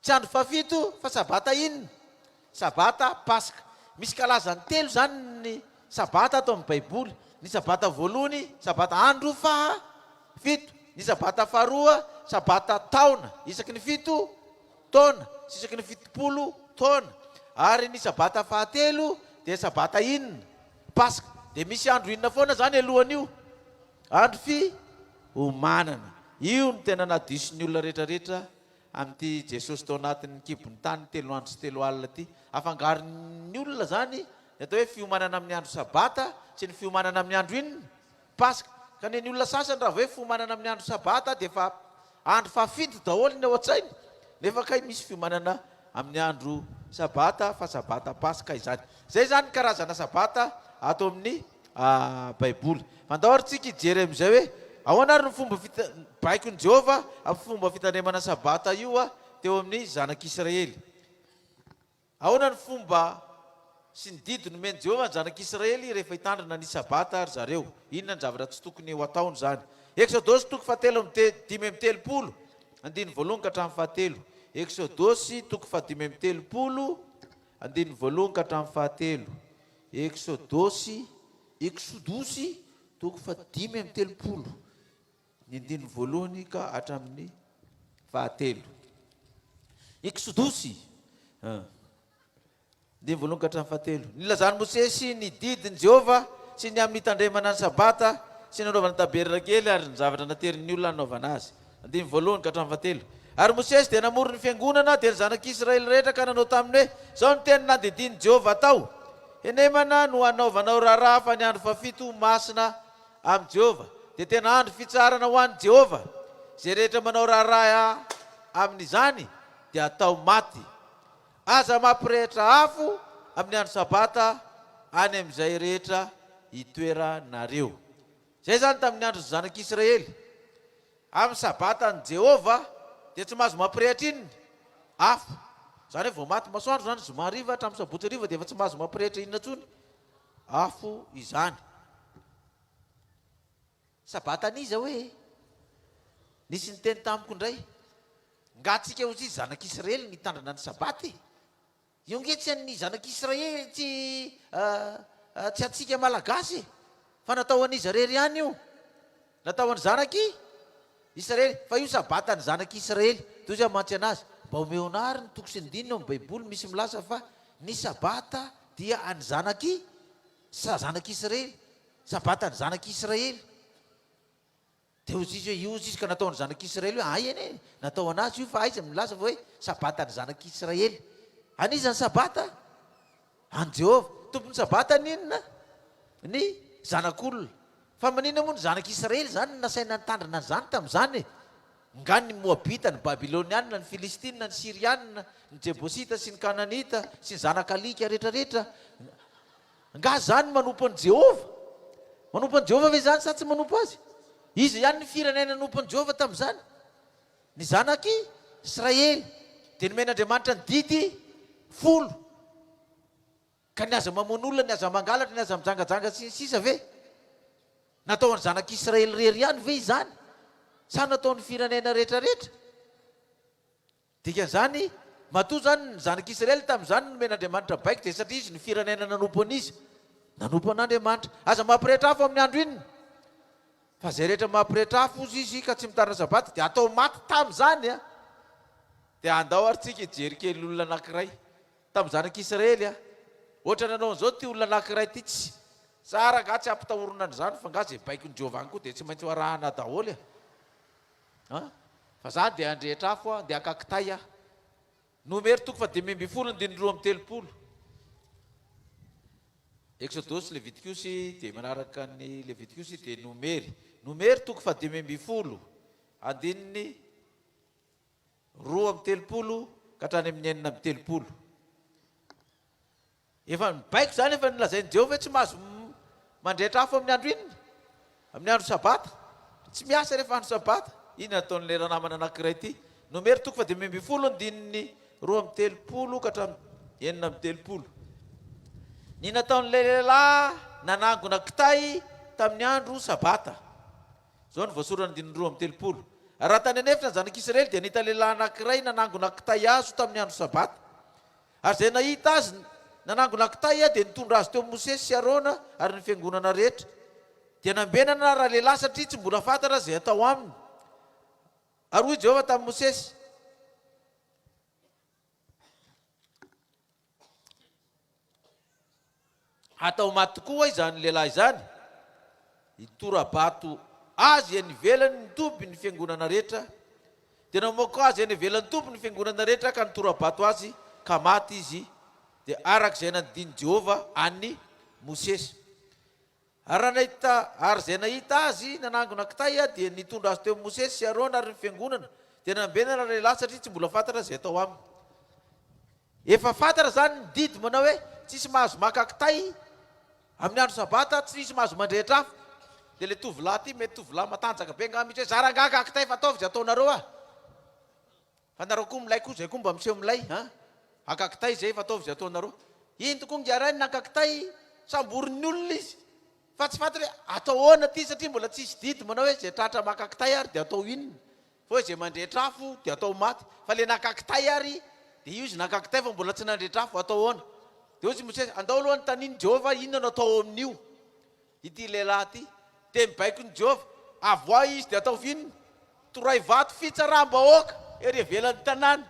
tsy andro fafito fa sabata inona? sabata, paska. Misy kalazany telo zany ny sabata atao amin'ny baiboly. Ny sabata voalohany, sabata andro fito. Ny sabata faharoa, sabata taona, isaky ny 7 taona, isaky ny 70 taona. Ary ny sabata fahatelo dia sabata inona, paska. Dia misy andro inona foana zany alohan'io, andro fiomanana. Io no tena nadisy olona rehetrarehetra amin'ity Jesosy tao anatin'ny kibon'ny tany 3 andro sy 3 alina ity. Afangaron'ny olona zany atao hoe fiomanana amin'ny andro sabata sy ny fiomanana amin'ny andro inona, paska. Ka ny olona sasany raha hoe fiomanana amin'ny andro sabata dia fa andro fahafito daholo ny ao an-tsainy, nefa kay misy fiomanana amin'ny andro sabata fa sabata paska izany. Zay zany karazana sabata atao amin'ny baiboly. Fandahorantsika ijery amin'izay hoe ahoana ary ny fomba baikon' Jehova amin'ny fomba fitandremana sabata io teo amin'ny zanak'Israely. Ahoana ny fomba sy ny didy nomeny Jehova ny zanak'Israely rehefa hitandrina ny sabata ary zareo. Inona ny zavatra tsy tokony ho ataony zany. Exodosy 7:5-30, andiny voalohany ka hatramin'ny 7. Exodosy 7:5-30, andiny voalohany ka hatramin'ny 7. Exodosy 7:5-30, ny andiny voalohany ka hatramin'ny 7. Exodosy andiny voalohany ka hatramin'ny 7. Nilazany Mosesy ny didiny Jehova sy ny amin'ny tandremana ny sabata sy nanaovana tabernankely ary ny zavatra naterin'ny olona nanaovana azy. Andiny voalohany ka hatramin'ny 7. Ary Mosesy dia namory ny fiangonana dia ny zanak'Israely rehetra ka nanao taminy hoe zao ny teny nandidiny Jehova tao. Enemana no anaovanao raharaha fa ny andro fafito masina amin'ny Jehova. Dia tena andro fitsarana ho an'ny Jehova. Zay rehetra manao raharaha amin'izany dia atao maty. Aza mampirehitra afo amin'ny andro sabata any amin'izay rehetra itoeranareo. Zay zany tamin'ny andro zanak'Israely. Amin'ny sabata ny Jehova dia tsy mahazo mampirehitra inona, afo. Zany hoe vao maty masoandro zany zoma hariva hatramin'ny sabotsy hariva dia efa tsy mahazo mampirehitra inona intsony, afo izany. Sabata aniza hoe nisy niteny tamiko indray, ngatsika ho izy zanak'Israely nitandrina ny sabaty. Io nge tsy an'ny zanak'Israely, tsy atsika malagasy, fa natao an'izy rery ihany io, natao an'ny zanaky Israely. Fa io sabata ny zanak'Israely. Toy izay mantsy anazy, mba omeo anary ny toko sy ny dinina amin'ny baiboly misy milaza fa ny sabata dia any zanak'Israely, sabata ny zanak'Israely. Dia ozy izy hoe io izy ka natao ny zanak'Israely hoe ay ene natao anazy io, fa aiza milaza fa hoe sabata ny zanak'Israely. Aniza ny sabata? Any Jehova. Tompony sabata ninona? Ny zanak'olona. Fa maninona moa ny zanak'Israely zany nasaina nitandrina zany tamin'izany. Nga ny Moabita, ny Babilonianina, ny Filistina, ny Sirianina, ny Jebosita sy ny Kananita sy ny zanakalika rehetrarehetra. Nga zany manompo an'i Jehova. Manompo an'i Jehova ve zany sa tsy manompo azy? Izy ihany ny firenena manompo an'i Jehova tamin'izany. Ny zanak'Israely. Dia nomen'Andriamanitra ny didy 10. Ka ny aza mamono olona, ny aza mangalatra, ny aza mijangajanga sy ny sisa ve? Natao ny zanak'Israely rery ihany ve izany? Sa natao ny firenena rehetrarehetra? Dikan'izany, matoa zany ny zanak'Israely tamin'izany nomen'Andriamanitra baiko, dia satria izy ny firenena nanompo an'izy, nanompo an'Andriamanitra. Aza mampirehitra afo amin'ny andro inona? Fa zay rehetra mampirehitra afo izy ka tsy mitandrina sabata dia atao maty tamin'izany. Dia andao ary tsika ijery kely olona anankiray tamin'ny zanak'Israely. Ohatra nanao an'izao ty olona anankiray ty, tsy tsara nga tsy ampitahorona an'izany, fa nga zay baikon' Jehova any koa dia tsy maintsy arahana daholo. Fa zany dia andrehitra afo dia akakitay. Nomery toko 5:2-30. Exodosy, Levitikosy dia manaraka ny Levitikosy dia nomery toko 5:2 andininy 2:30 ka hatrany amin'ny 4:30. Efa mibaiko zany, efa nilazain'i Jehova tsy mahazo mandrehitra afo amin'ny andro inona, amin'ny andro sabata. Tsy miasa rehefa andro sabata. Iny nataon'ilay ranamana anankiray ity. Nomery toko 5:2 andininy 2:30 ka hatramin'ny 4:30. Ny nataon'ilay lehilahy nanangona kitay tamin'ny andro sabata. Zao ny voasorana andininy 2:30. Raha tany anefitra ny zanak'Israely dia nita lehilahy anankiray nanangona kitay azo tamin'ny andro sabata. Ary zay nahita azy nanangona kitay dia nitondra azy teo Mosesy sy Arona ary ny fiangonana rehetra. Dia nambenana raha lehilahy satria tsy mbola fantatra zay atao aminy. Ary hoy Jehovah tamin'ny Mosesy, atao maty tokoa izany lehilahy izany, itorabato azy eny ivelany ny tomby ny fiangonana rehetra. Dia namoaka azy eny ivelany tomby ny fiangonana rehetra ka nitorabato azy ka maty izy. Dia arak'izay nandiny Jehovah any Mosesy. Ary zay nahita azy nanangona kitay dia nitondra azy teo Mosesy sy Arona ary ny fiangonana. Dia nambenana lehilahy satria tsy mbola fantatra zay atao aminy. Efa fantatra zany ny didy manao hoe tsisy mahazo maka kitay amin'ny andro sabata, tsisy mahazo mandrehitra afo. Dia le tovolahy ty mety tovolahy matanjaka be ngamitra hoe zarangaka kitay fataovy zay ataonareo ah. Fa nareo koa milay koa zay koa mba miseho milay aka kitay zay fataovy zay ataonareo. Iny tokoa ngiarainy naka kitay samboriny olona izy. Fa tsy fantatra hoe atao ahoana ty satria mbola tsisy didy manao hoe zay tratra maka kitay ary dia atao inona. Fa hoe zay mandrehitra afo dia atao maty. Fa le naka kitay ary dia io izy naka kitay fa mbola tsy nandrehitra afo atao ahoana. Dia hozy Mosesy andao aloha ny taniny Jehovah inona no atao amin'io. Ity lehilahy ty dia mibaiko ny Jehovah avoa izy dia atao inona. Toray vato fitsaram-bahoaka ery ivelan'ny tanàna.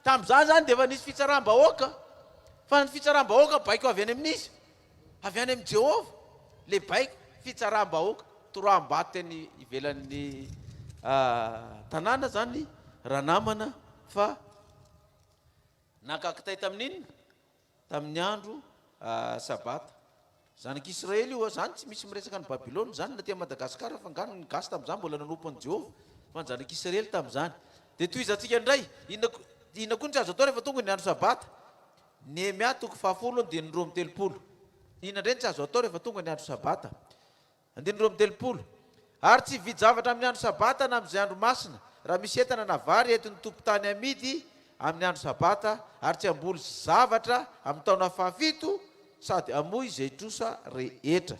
Tamin'izany zany dia efa nisy fitsaram-bahoaka. Fa ny fitsaram-bahoaka baiko avy any amin'izy, avy any amin'ny Jehovah. Le baiko fitsaram-bahoaka toram-bato teny ivelan'ny tanàna zany raha namana. Fa naka kitay tamin'inona? Tamin'ny andro sabata. Zanak'Israely io zany tsy misy miresaka ny Babilôna zany na tia Madagasikara fa ngano ny gasy tamin'izany mbola nanompo an'i Jehovah. Fa ny zanak'Israely tamin'izany. Dia tohizantsika indray inona koa ny tsy azo atao rehefa tonga ny andro sabata? Nehemia 7 dia 9:30. Inona indray tsy azo atao rehefa tonga ny andro sabata? 9:30. Ary tsy vidy zavatra amin'ny andro sabata na amin'izay andro masina raha misy entana na vary entin'ny tompon-tany amidy amin'ny andro sabata, ary tsy amboly zavatra amin'ny taona fahafito sady amoy izay trosa rehetra.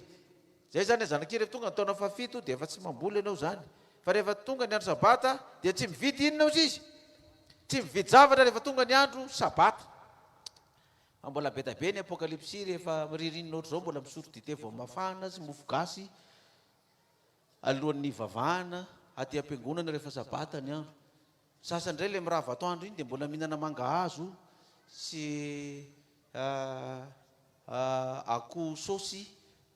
Zay zany zanak'y rehefa tonga ny taona fahafito dia efa tsy mamboly ianao zany. Fa rehefa tonga ny andro sabata dia tsy mividy inona ozy izy, tsy mividy zavatra rehefa tonga ny andro sabata. Mbola be da be ny apokalipsy rehefa ririnina ohatr'izao mbola misotro dite vao mafana sy mofo gasy alohan'ny vavahana aty am-piangonana rehefa sabata ny andro. Sasany indray le mirava atoandro iny dia mbola mihinana mangahazo sy akoho saosy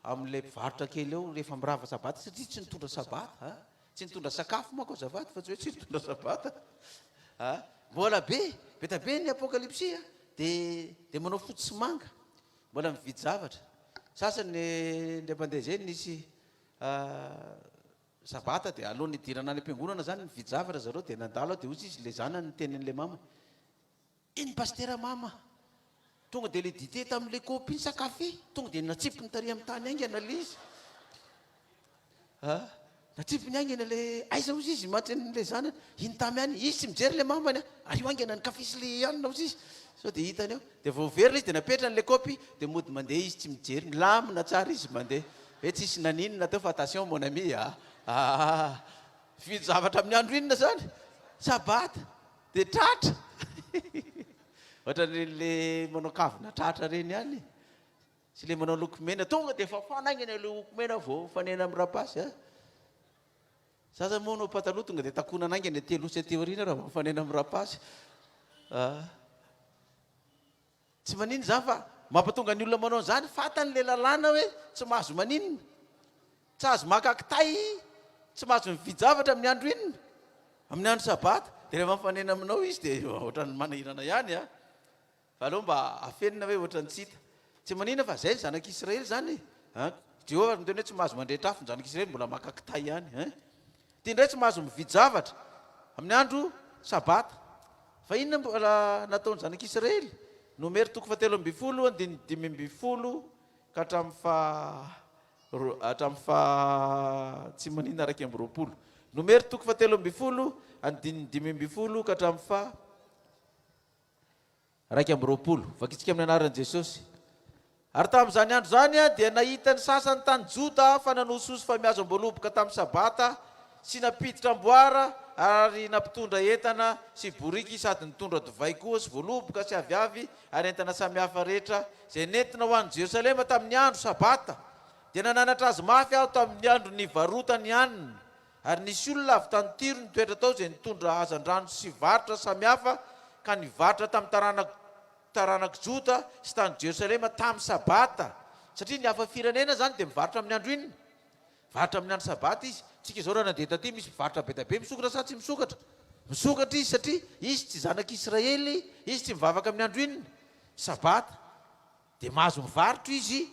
amin'ilay mpivarotra kely eo rehefa mirava sabata satria tsy nitondra sabata. Tsy nitondra sakafo manko azafady fa tsy hoe tsy nitondra sabata. Mbola be da be ny apokalipsy dia manao fotsy sy manga mbola mividy zavatra. Sasany le mpandeha zay nisy sabata dia alohan'ny idirana any am-piangonana zany mividy zavatra zareo dia nandalo dia ozy izy le zanany tenin'le mama, iny pastera mama tonga dia le dite tamin'le kopy iny sakafo tonga dia natsipony tary amin'ny tany aingana le izy. Natsipony aingana le aiza ozy izy matren'le zanany iny tamy any izy tsy mijery le mamany ary io aingana ny kafe sy le anina ozy izy. So dia hitany eo dia voaverina izy dia napetrany le kopy dia mody mandeha izy tsy mijery, milamina tsara izy mandeha hoe tsisy naninona teo fa attention mon ami vidy zavatra amin'ny andro inona zany sabata dia tratra ohatran'le manao kavina tratra reny ihany sy le manao lokomena tonga dia efa fanaingana le lokomena vao fanena amin'ny rapasy. Sasa moa nao pataloha tonga dia takona naingana telo sy teoriana raha vao fanena amin'ny rapasy. Tsy manino zany fa mampatonga ny olona manao zany fantany le lalàna hoe tsy mahazo maninona, tsy azo maka kitay, tsy mahazo mividy zavatra amin'ny andro inona, amin'ny andro sabata. Dia rehefa mifanena aminao izy dia ohatran'ny manahirana ihany fa aloha mba afenina hoe ohatran'ny tsy hita. Tsy manina fa zay ny zanak'Israely zany. Jehovah miteny hoe tsy mahazo mandrehitra afo ny zanak'Israely mbola maka kitay ihany. Ty indray tsy mahazo mividy zavatra amin'ny andro sabata. Fa inona mbola nataony zanak'Israely? Nomero 7:20 5:20 ka hatramin'ny tsy manina 20. Nomero 7:20 5:20 ka hatramin'ny 20. Vakitsika amin'ny anaran'i Jesosy. Ary tamin'izany andro zany dia nahita ny sasany tany Joda fa nanososy fa mihazo amboloboka tamin'ny sabata sy napiditra amboara ary nampitondra entana sy boriky sady nitondra divay koa sy voaloboka sy aviavy ary entana samihafa rehetra zay nentina ho any Jerosalema tamin'ny andro sabata dia nananatra azy mafy aho tamin'ny andro ny varotany anina ary nisy olona avy tany Tiro nitoetra tao zay nitondra hazandrano sy varotra samihafa ka nivarotra tamin'ny taranaka Jota sy tany Jerosalema tamin'ny sabata satria ny hafa firenena zany dia mivarotra amin'ny andro inona varotra amin'ny andro sabata izy tsika izao raha nandeha taty misy mivarotra be tabe misokatra sa tsy misokatra izy satria izy tsy zanak'Israely izy tsy mivavaka amin'ny andro inona sabata dia mahazo mivarotra izy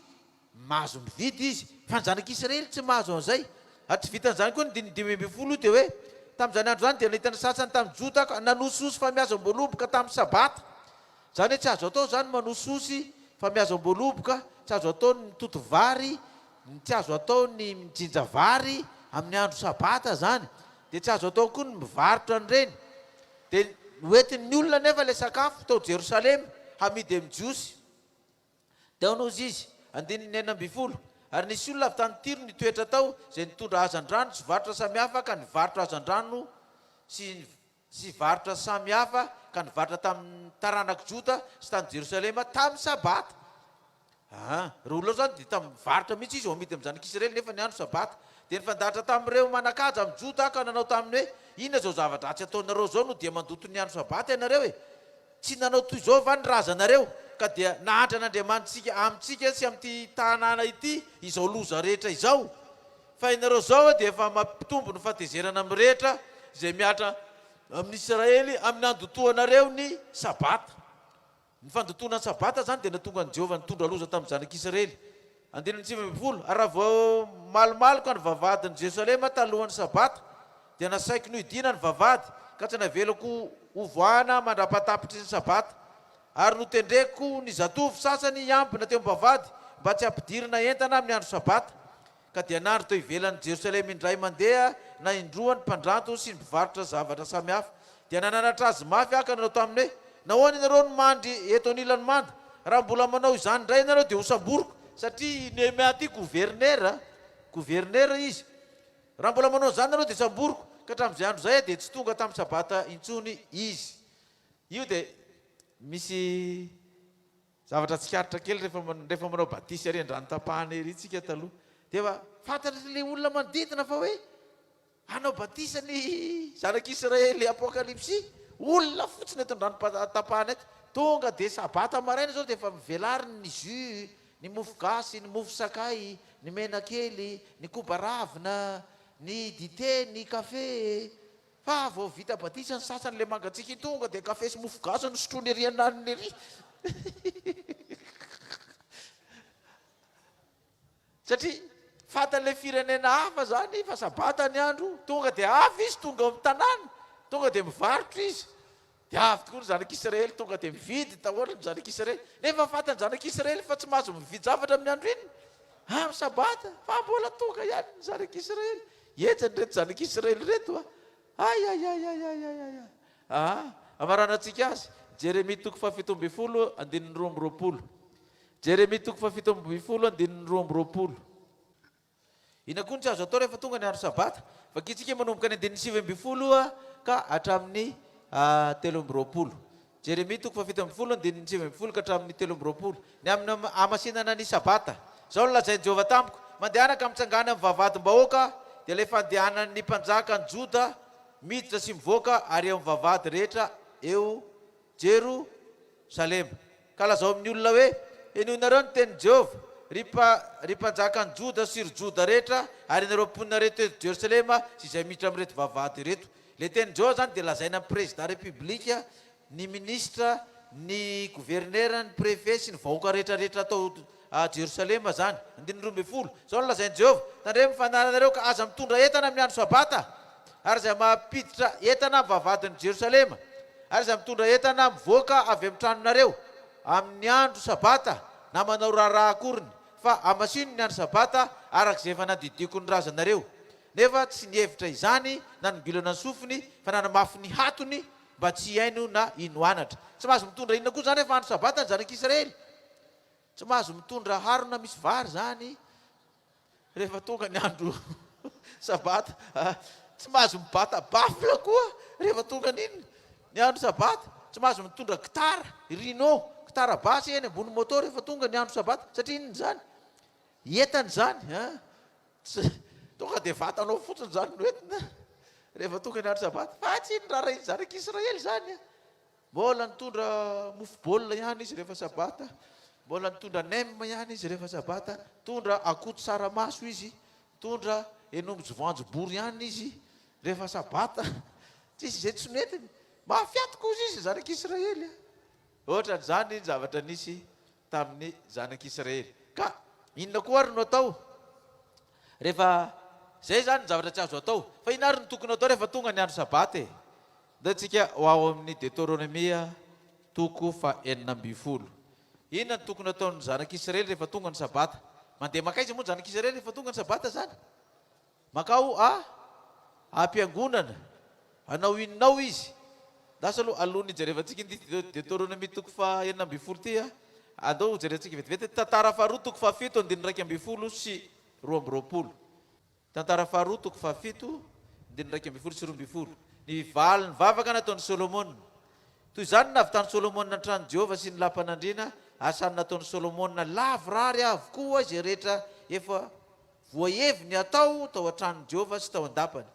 mahazo mividy izy fa ny zanak'Israely tsy mahazo an'izay ary tsy vitan'izany koa ny 5 dia hoe tamin'izany andro zany dia nahitana sasany tamin'ny Jota nanososy fa mihazo am-boaloboka tamin'ny sabata zany hoe tsy azo atao zany manososy fa mihazo am-boaloboka tsy azo atao ny mitoto vary tsy azo atao ny mijinja vary amin'ny andro sabata zany dia tsy azo atao koa ny mivarotra an'ireny dia hoentin'ny olona nefa ilay sakafo tao Jerosalema hamidy amin'ny jiosy dia aonozy izy 19 ary nisy olona avy tany Tiro nitoetra tao zay nitondra hazandrano sy varotra samihafa ka nivarotra hazandrano sy varotra samihafa ka nivarotra tamin'ny taranaka Jota sy tany Jerosalema tamin'ny sabata reo olona zany dia tamin'ny varotra mihitsy izy amidy amin'ny zanak'Israely nefa ny andro sabata dia nifandahatra tamin'ireo manakaja amin'ny Jota ka nanao taminy hoe inona zao zavatra tsy ataonareo zao no dia mandoto ny andro sabata ianareo tsy nanao toy izao va ny razanareo ka dia nahantra n'Andriamanitsika amintsika sy amin'ity tanàna ity izao loza rehetra izao fa ianareo zao dia efa mampitombo ny fahatezerana amin'ny rehetra izay miatra amin'ny Israely amin'ny andotoanareo ny sabata ny fandotona ny sabata zany dia natonga ny Jehovah nitondra loza tamin'ny zanak'Israely 19 ary raha vao malimaloko ny vavadin'ny Jerosalema talohan'ny sabata dia nasaiko no hidina ny vavady ka tsy navelako hovoahana mandrapatapitry ny sabata ary notendreko ny zatovy sasany hiambina teo am-bavady mba tsy hampidirina entana amin'ny andro sabata ka dia nandro teo ivelan'ny Jerosalema indray mandeha na indroany mpandranto sy ny mpivarotra zavatra samihafa dia nananatra azy mafy aka nanao taminy hoe nahoana ianareo no mandry eto anilany manda raha mbola manao izany indray ianareo dia hosamboriko satria Nehemia ty gouverner izy raha mbola manao izany ianareo dia samboriko ka hatramin'izay andro zay dia tsy tonga tamin'ny sabata intsony izy io dia misy zavatra tsikaritra kely rehefa manao batisy ary andrano tapahana ery tsika taloha dia efa fantatry le olona manodidina fa hoe hanao batisa ny zanak'Israely apokalipsy olona fotsiny eto andrano tapahana eto tonga dia sabata maraina zao dia efa mivelariny ny jus ny mofo gasy ny mofo sakay ny menakely ny koba ravina ny dité ny kafe fa vao vita batisa ny sasany le mangatsiaka tonga dia kafe sy mofo gasy no sotrony ery ananiny ery satria fatan'le firenena hafa zany fa sabata ny andro tonga dia avy izy tonga amin'ny tanàna tonga dia mivarotra izy dia avy tokoa ny zanak'Israely tonga dia mividy daholo ny zanak'Israely nefa fatany zanak'Israely fa tsy mahazo mividy zavatra amin'ny andro iny amin'ny sabata fa mbola tonga ihany ny zanak'Israely etsany reto zanak'Israely reto amaranantsika azy Jeremia 7:12 Jeremia 7:12 ina koa ny tsy azo atao rehefa tonga ny andro sabata fa kitsika manomboka ny 9 ka hatramin'ny 13 Jeremia 7:12 ka hatramin'ny 13 ny amin'ny amasinana ny sabata zao nolazain'i Jehovah tamiko mandehanaka mitsangana amin'ny vavadym-bahoaka dia ilay fandehanan'ny mpanjaka ny Joda miditra sy mivoaka ary eo amin'ny vavady rehetra eo Jerosalema ka lazao amin'ny olona hoe eno nareo ny tenin'i Jehovah ry mpanjaka ny Joda sy ry Joda rehetra ary nareo mponina reto eto Jerosalema sy izay miditra amin'reto vavady reto le tenin'i Jehovah zany dia lazaina amin'ny président république ny ministra ny gouverneur ny préfet sy ny vahoaka rehetrarehetra atao Jerosalema zany 12 zao no lazain'i Jehovah tandre mifananareo ka aza mitondra entana amin'ny andro sabata ary zay mampiditra entana amin'ny vavadin'ny Jerosalema ary zay mitondra entana mivoaka avy amin'ny tranonareo amin'ny andro sabata na manao raharaha akoriny fa amasino ny andro sabata arak'izay efa nandidiko ny razanareo nefa tsy nihevitra izany na ningilana ny sofiny fa nanamafy ny hatony mba tsy haino na inoanatra tsy mahazo mitondra inona koa zany efa andro sabata ny zanak'Israely tsy mahazo mitondra harona misy vary zany rehefa tonga ny andro sabata tsy mahazo mibata bafla koa rehefa tonga niny ny andro sabata, tsy mahazo mitondra gitara rino gitara basy eny ambony moto rehefa tonga ny andro sabata satria inony zany entany zany tonga de vatanao fotsiny zany noentina rehefa tonga ny andro sabata fa tsy iny raha iny zanak'Israely zany mbola nitondra mofo baolina ihany izy rehefa sabata, mbola nitondra nem ihany izy rehefa sabata, tondra akoto saramaso izy, tondra enombotsy voanjobory ihany izy rehefa sabata, tsisy zay tsy metiny mahafiaty kozy izy zanak'Israely ohatran'izany zavatra nisy tamin'ny zanak'Israely. Ka inona koa ary no atao rehefa zay zany ny zavatra tsy azo atao, fa ina ary no tokony atao rehefa tonga ny andro sabata da tsika ho ao amin'ny Deutéronomia toko fa 9. Inona ny tokony ataon'ny zanak'Israely rehefa tonga ny sabata? Mandeha makaiza moa ny zanak'Israely rehefa tonga ny sabata zany? Makao ampiangonana, anao inonao izy. Dasa aloha alohan'ny jerevantsika ity Deutéronomie toko fa 9 ty andao jerentsika vetivety. Tantara faharoa toko fa 7 andiny 12 sy 20. Tantara faharoa toko fa 7 andiny 12 sy 20. Ny vavaka nataon'ny Solomona. Toy izany navitan'ny Solomona trano Jehova sy ny lampanandriana, asany nataon'ny Solomona lavorary avokoa izay rehetra efa voahevy ny atao tao an-tranon'i Jehova sy tao an-dapany.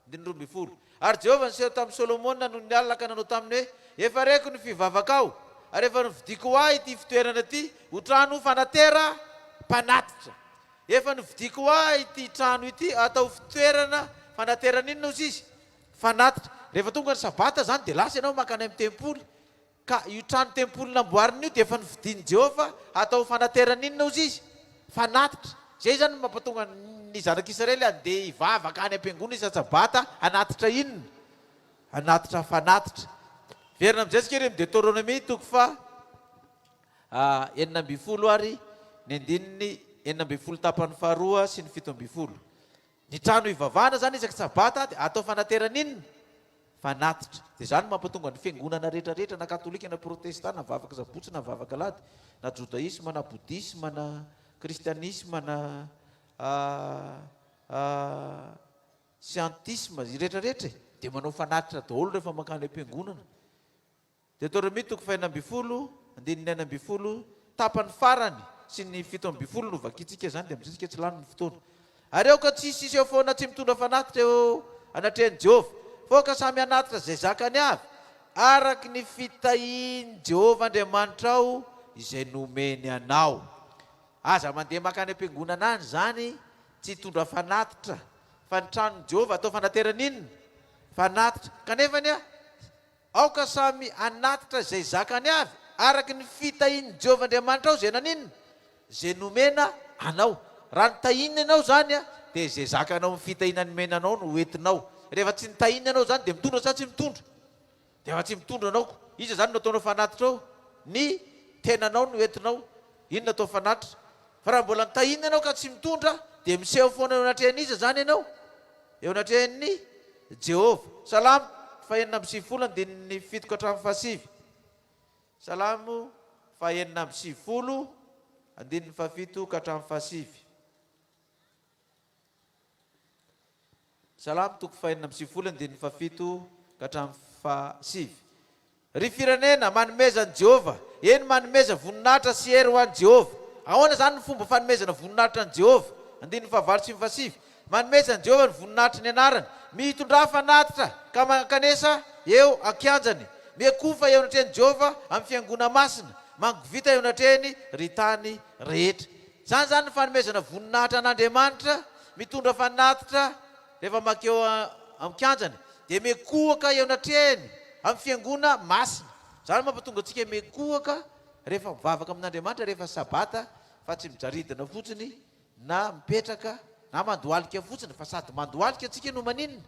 Andiny 20. Ary Jehova niseho tamin'ny Solomona noho ny alina ka nanao taminy hoe efa reko ny fivavakao ary efa novidiko ho ahy ity fitoerana ity ho trano fanatera mpanatitra. Efa novidiko ho ahy ity trano ity atao fitoerana fanaterana inona ozy izy? Fanatitra. Rehefa tonga ny sabata zany de lasa ianao makany amin'ny tempoly, ka io trano tempoly namboarina io de efa novidian'i Jehova atao fanaterana inona ozy izy? Fanatitra. Zay zany mampatonga ny zanak'Israely andeha hivavaka any am-piangona isa-sabata anatitra inona? Anatitra fanatitra. Verina amin'izay tsika ry amin'ny Deutéronomie toko fa 9 ary ny andininy 9 tapany faharoa sy ny 17. Ny trano hivavahana zany isaky sabata de atao fanaterana inona? Fanatitra. De zany mampatonga ny fiangonana rehetrarehetra na katolika na protestant na vavaka sabotsy na vavaka laty na judaisme na boudisme na kristianisme na scientisme rehetrarehetra de manao fanatitra daholo rehefa makany am-piangonana. Deutéronomie toko fa 9 andininy 9 tapany farany sy ny 17 no vakitsika zany de amitsika tsy lany ny fotoana. Ary eo ka tsisy isy eo foana tsy mitondra fanatitra eo anatrehan'i Jehova, fô ka samy anatitra zay zakany avy araky ny fitahiany Jehova Andriamanitra ao izay nomeny anao. Aza mandeha makany am-piangonana any zany tsy hitondra fanatitra, fa ny tranon'i Jehova atao fanaterana inona? Fanatitra. Kanefany ao ka samy anatitra zay zakany avy araky ny fitahiany Jehova Andriamanitra ao zay naninona? Zay nomena anao. Raha nitahina ianao zany de zay zakanao amin'ny fitahiana nomena anao no entinao. Rehefa tsy nitahina ianao zany de mitondra sa tsy mitondra? De efa tsy mitondra anao. Iza zany no ataonao fanatitra ao? Ny tenanao no entinao. Iny natao fanatitra. Fa raha mbola nitahina ianao ka tsy mitondra de miseho foana eo anatrehan'iza zany ianao? Eo anatrehan'ny Jehova. Salamo fa 9 andininy 7 ka hatramin'ny 7. Salamo fa 9 andininy 7 ka hatramin'ny 7. Salamo toko fa 9 andininy 7 ka hatramin'ny 7. Ry firenena manomezan'i Jehova, eny manomeza voninahitra sy hery ho an'i Jehova. Ahoana zany ny fomba fanomezana voninahitra an'i Jehova? Andininy 7 sy 7. Manomezan'i Jehova ny voninahitra ny anarany, mitondra fanatitra ka mankanesa eo akianjany, miekofa eo anatrehan'i Jehova amin'ny fiangona masina, mangovita eo anatrehany ry tany rehetra. Zany zany ny fanomezana voninahitra an'Andriamanitra, mitondra fanatitra rehefa makeo amin'ny kianjany de miekohaka eo anatrehany amin'ny fiangona masina. Zany mampatonga antsika miekohaka rehefa mivavaka amin'Andriamanitra rehefa sabata, fa tsy mijaridana fotsiny na mipetraka na mandoalika fotsiny, fa sady mandoalika antsika no maninona?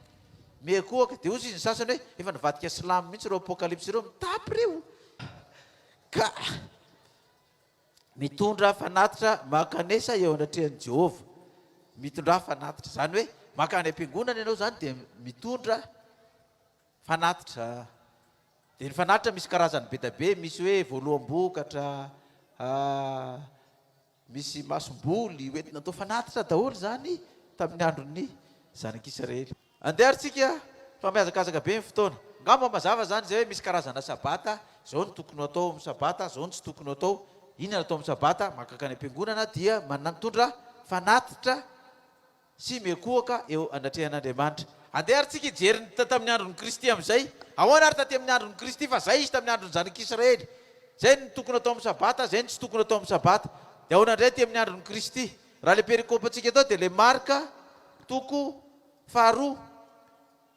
Miekohaka. De ozy izy ny sasany hoe efa nivadika silamo mihitsy reo apokalypsy reo mitapy reo. Ka mitondra fanatitra makanesa eo anatrehan'i Jehova. Mitondra fanatitra zany hoe makany am-piangonana ianao zany de mitondra fanatitra. De ny fanatitra misy karazany be da be, misy hoe voaloam-bokatra, misy masomboly, hoentina atao fanatitra daholo zany tamin'ny andron'ny zanak'Israely. andehatsika fa miazakazaka be ny fotoana ngamba mazava zany zay hoe misy karazana sabata zao ny tokony atao amin'ny sabata zao ny tsy tokony atao inona atao amin'ny sabata makaka ny am-piangonana dia manatondra fanatitra sy mekoaka eo anatrehan'Andriamanitra. Andeha ary tsika hijery tamin'ny andron'ny Kristy amin'izay ahoana ary taty amin'ny andron'ny Kristy fa zay izy tamin'ny andron'ny zanak'Israely zay ny tokony atao amin'ny sabata zay ny tsy tokony atao amin'ny sabata dia ahoana indray ty amin'ny andron'ny Kristy. Raha le perikôpa antsika atao dia le marka toko faharoa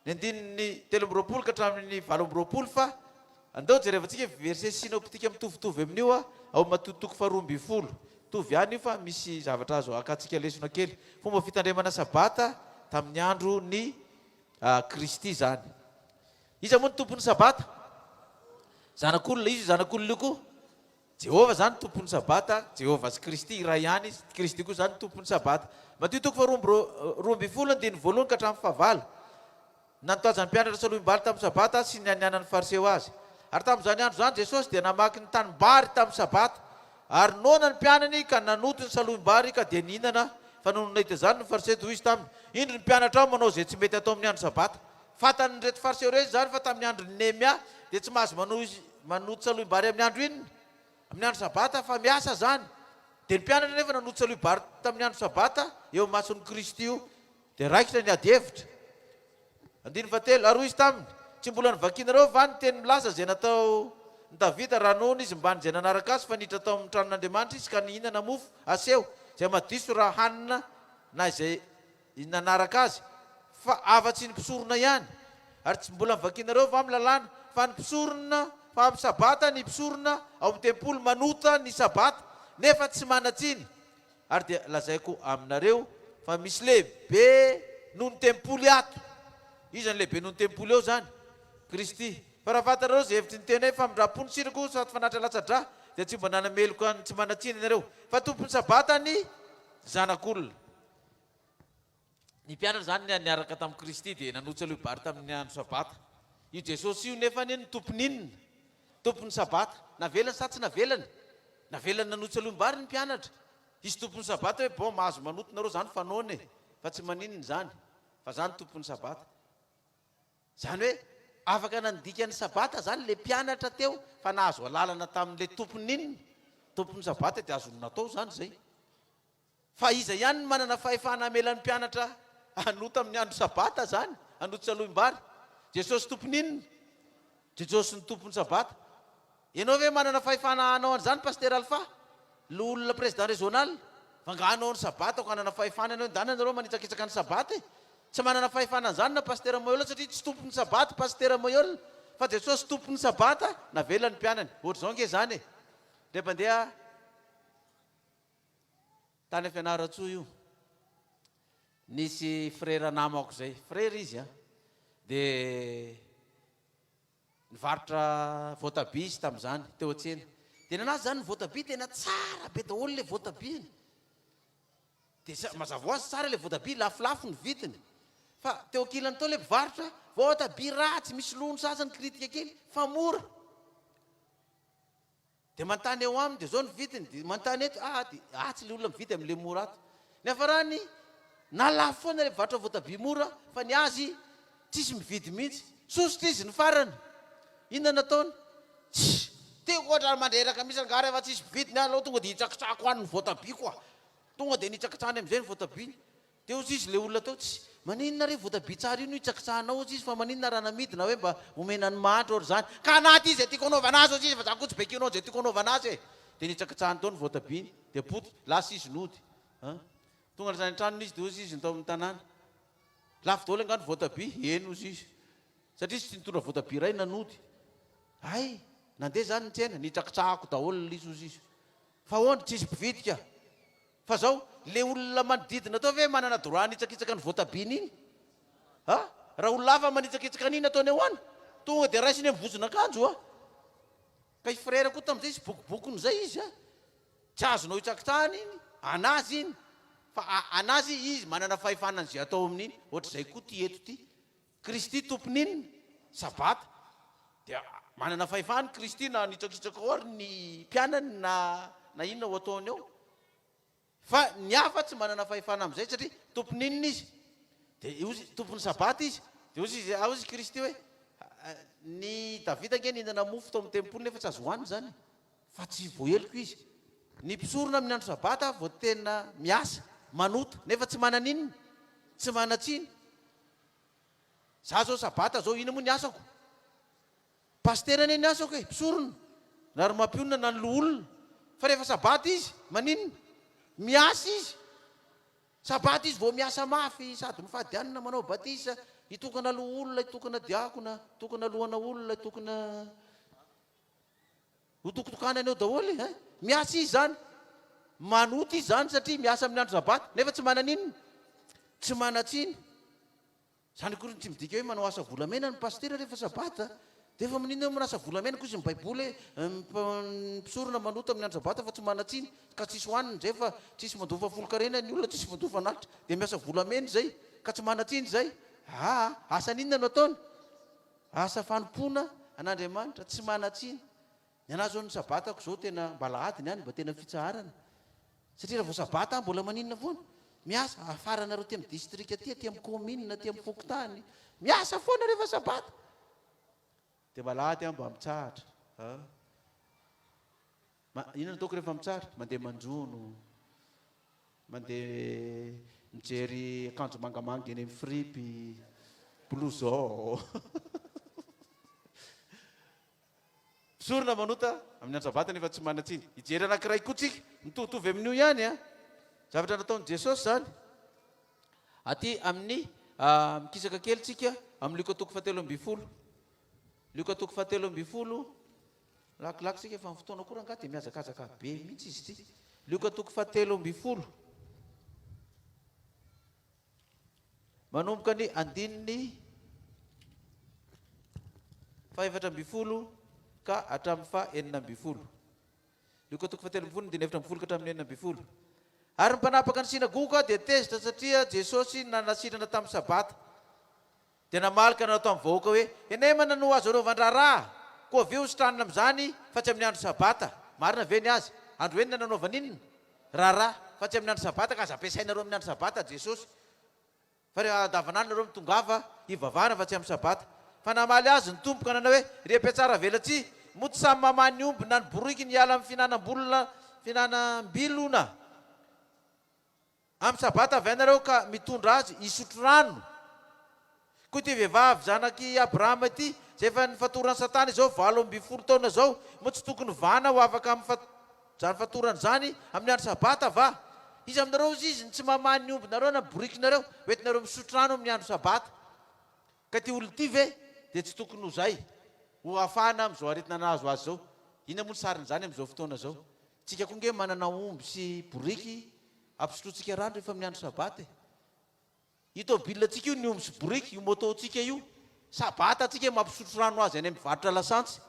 ny andininy 13 ka hatramin'ny 20 fa andao jerevantsika verset synoptika mitovitovy amin'io ao matotoko faharoa amby folo tovy ihany io fa misy zavatra azo akatsika lesona kely fomba fitandremana sabata tamin'ny andro ny Kristy zany. Iza moa ny tompon'ny sabata? Zanak'olona izy zanak'olona io koa Jehova zany tompon'ny sabata, Jehova sy Kristy iray ihany izy, Kristy koa zany tompon'ny sabata. Matotoko faharoa amby folo andiny voalohany ka hatramin'ny fahavalo nantoaja ny mpianatra salohim-bary tamin'ny sabata sy ny anianan'ny fariseo azy. Ary tamin'izany andro zany Jesosy dia namaky ny tanimbary tamin'ny sabata ary nona ny mpianany ka nanoto ny salohim-bary ka dia nihinana fa noho nahita zany ny fariseo toy izy taminy indro ny mpianatra ao manao zay tsy mety atao amin'ny andro sabata. Fatany reto fariseo reto zany fa tamin'ny andro Nehemia dia tsy mahazo manoto salohim-bary amin'ny andro inona amin'ny andro sabata fa miasa zany. Dia ny mpianatra nefa nanoto salohim-bary tamin'ny andro sabata eo mason'ny Kristy io dia raikitra ny ady-hevitra. Andiny fahatelo ary hoy izy taminy tsy mbola nivakinareo va ny teny milaza zay natao ny Davida raha noana izy mbany zay nanaraka azy fa niditra tao amin'ny tranon'Andriamanitra izy ka nihinana mofo aseho zay madiso raha hanina na izay nanaraka azy fa afa-tsy ny mpisorona ihany. Ary tsy mbola nivakinareo va amin'ny lalàna fa ny mpisorona fa amin'ny sabata ny mpisorona ao amin'ny tempolo manota ny sabata nefa tsy manatsiny. Ary dia lazaiko aminareo fa misy lehibe noho ny tempolo ato. Iza ny lehibe noho ny tempolo eo zany? Kristy. Fa raha fantareo zay hevitry ny teny hoe fa mindrapony sirako sady fanatra latsa-drà dia tsy mba nanameloko any tsy manatsiny ianareo fa tompon'ny sabata ny zanak'olona. Ny mpianatra zany niaraka tamin'ny Kristy dia nanoto salohim-bary tamin'ny andro sabata. Io Jesosy io nefa ny tompony inona? Tompon'ny sabata. Navelany sa tsy navelany? Navelany nanoto salohim-bary ny mpianatra. Izy tompon'ny sabata hoe bon mahazo manoto nareo zany fanaony e fa tsy maninona zany fa zany tompon'ny sabata. Zany hoe afaka nandika ny sabata zany le mpianatra teo fa nahazo alalana tamin'le tompony inona? Tompon'ny sabata dia azo natao zany zay. Fa iza ihany manana fahefana amelan'ny mpianatra anoto amin'ny andro sabata zany anoto salohim-bary? Jesosy tompony inona? Jesosy ny tompon'ny sabata. Ianao ve manana fahefana hanao an'izany paster Alpha? Le olona président régional fa ngahanao ny sabata ko hanana fahefana ianao ndana nareo manitsakitsaka ny sabata e. Tsy manana fahefana an'izany na paster Moyola satria tsy tompon'ny sabata paster Moyola fa Jesosy tompon'ny sabata navelany mpianany. Ohatr'izao nge zany e. Rehefa mandeha tany Fianaratsoa io nisy frera namako zay frera izy a dia nivarotra voatabia izy tamin'izany teo an-tsena dia nanazy zany ny voatabia tena tsara be daholo le voatabia dia mazava ho azy tsara le voatabia lafolafo ny vidiny fa teo ankilany tao le mpivarotra voatabia ratsy misy lono sasany kritika kely fa mora dia manontany eo aminy dia zao ny vidiny dia manontany eto tsy le olona mividy amin'le mora ato nefa raha ny nalafo foana le mpivarotra voatabia mora fa ny azy tsisy mividy mihitsy sosotra izy ny farany. Inona nataony? Teo ohatra mandreraka misy angary efa tsisy mividy ny aloha tonga dia hitsakotsako any ny voatabia koa tonga dia nitsakatsahany amin'izay ny voatabia. Teo ozy izy le olona teo tsy maninona re voatabia tsara io no hitsakatsahanao ozy izy fa maninona raha namidina hoe mba omena ny mahantra ory zany ka anaty izy tiako anaovana azy ozy izy fa za koa tsy bekinao zay tiako anaovana azy e. Dia nitsakatsahany tao ny voatabia dia poto lasa izy nody tonga zany tranony izy dia ozy izy tao amin'ny tanàna lafo daholo angano voatabia eny ozy izy satria tsy nitondra voatabia ray nanody ay nandeha zany ny tsena nitsakatsahako daholo izy ozy izy fa hoana tsisy mpividika fa zao le olona manodidina tao ve manana droit nitsakitsaka ny voatabia iny raha olona hafa manitsakitsaka an'iny ataony ahoana tonga dia raisiny mivozona akanjo ka frera koa tamin'izay izy bokobokony zay izy tsy azonao hitsakitsahany iny anazy iny fa anazy izy manana fahefanany zay atao amin'iny ohatr'izay koa ty eto ty Kristy tompony inona sabata dia manana fahefany Kristy na nitsakitsaka ory ny mpianany na inona ho ataony eo fa ny hafa tsy manana fahefana amin'izay satria tompony inona izy dia ozy tompony sabata izy dia ozy ao izy Kristy hoe ny Davida nge nihinana mofo tao amin'ny tempolo nefa tsy azo hohaniny zany fa tsy voaheliko izy ny mpisorona amin'ny andro sabata vao tena miasa manota nefa tsy mananinona tsy manatsiny za zao sabata zao ina moa ny asako pastera ane ny asako e mpisorona na ry mampionona na ny loolona fa rehefa sabata izy maninona miasa izy sabata izy vao miasa mafy sady mifady anina manao batisa itokana loha olona itokana diakona itokana lohana olona itokana hotokotokana aneo daholo miasa izy zany manota izy zany satria miasa amin'ny andro sabata nefa tsy mananinona tsy manatsiny zany kory tsy midika hoe manao asa volamena ny pastera rehefa sabata dia efa maninona manasa volamena koa izy ny baiboly mpisorona manota amin'ny andro sabata fa tsy manatsiny ka tsisy hohaniny zay fa tsisy mandofa folo-karena ny olona tsisy mandofa nalitra dia miasa volamena zay ka tsy manatsiny zay asa ninona no ataony asa fanompona an'Andriamanitra tsy manatsiny ny anazy zao ny sabatako zao tena mbalahadiny any mba tena fitsaharana satria raha vao sabata mbola maninona foana miasa afaranareo ty amin'ny distrika ty amin'ny commune ty amin'ny fokotany miasa foana rehefa sabata dia malahady mba mitsahatra inona ataoko rehefa mitsahatra mandeha manjono mandeha mijery akanjo mangamanga eny amin'ny fripy blouson sorona manota amin'ny andro sabata nefa tsy manatsiny hijery anankiray koa tsika mitovitovy amin'io ihany zavatra nataon'i Jesosy zany aty amin'ny mikisaka kely tsika amin'ny Luka toko 17 Luka toko 17 lakilaky tsika efa fotoana koa rangaha dia miazakazaka be mihitsy izy ty Luka toko 17 manomboka ny 4:7 ka hatramin'ny 9:. Luka toko 17 ka hatramin'ny 9:. Ary ny mpanapaka ny sinagoga dia tezitra satria Jesosy nanasitrana tamin'ny sabata dia namalaka natao amin'ny vahoaka hoe enemana no azo anaovan-draharaha koa avy eo sitranina amin'izany fa tsy amin'ny andro sabata marina ve ny azy andro enina nanaova ninona raharaha fa tsy amin'ny andro sabata ka aza ampiasainareo amin'ny andro sabata Jesosy fa rehefa andavanandro nareo mitongava hivavahana fa tsy amin'ny sabata fa namaly azy ny tompoka nanao hoe ry-piatsara velatsy moa tsy samy mamany omby na ny boriky ny ala amin'ny finanam-bilona amin'ny sabata avy anareo ka mitondra azy isotro rano koa ty vehivavy zanaky Abrahama ity zay efa nifatorany Satana izao 20 taona zao moa tsy tokony vana ho afaka zany fatorany zany amin'ny andro sabata va izy aminareo izy tsy mamany ny omby nareo na boriky nareo hoentinareo misotro rano amin'ny andro sabata ka ty olo ty ve dia tsy tokony ho zay ho afana amin'izao aretina nahazo azy zao ina moa ny sariny zany amin'izao fotoana zao tsika koa nge manana omby sy boriky ampisotrotsika rano rehefa amin'ny andro sabata itômobile tsika io ny omby sy boriky io moto tsika io sabata tsika mampisotro rano azy any amin'ny varotra lasantsy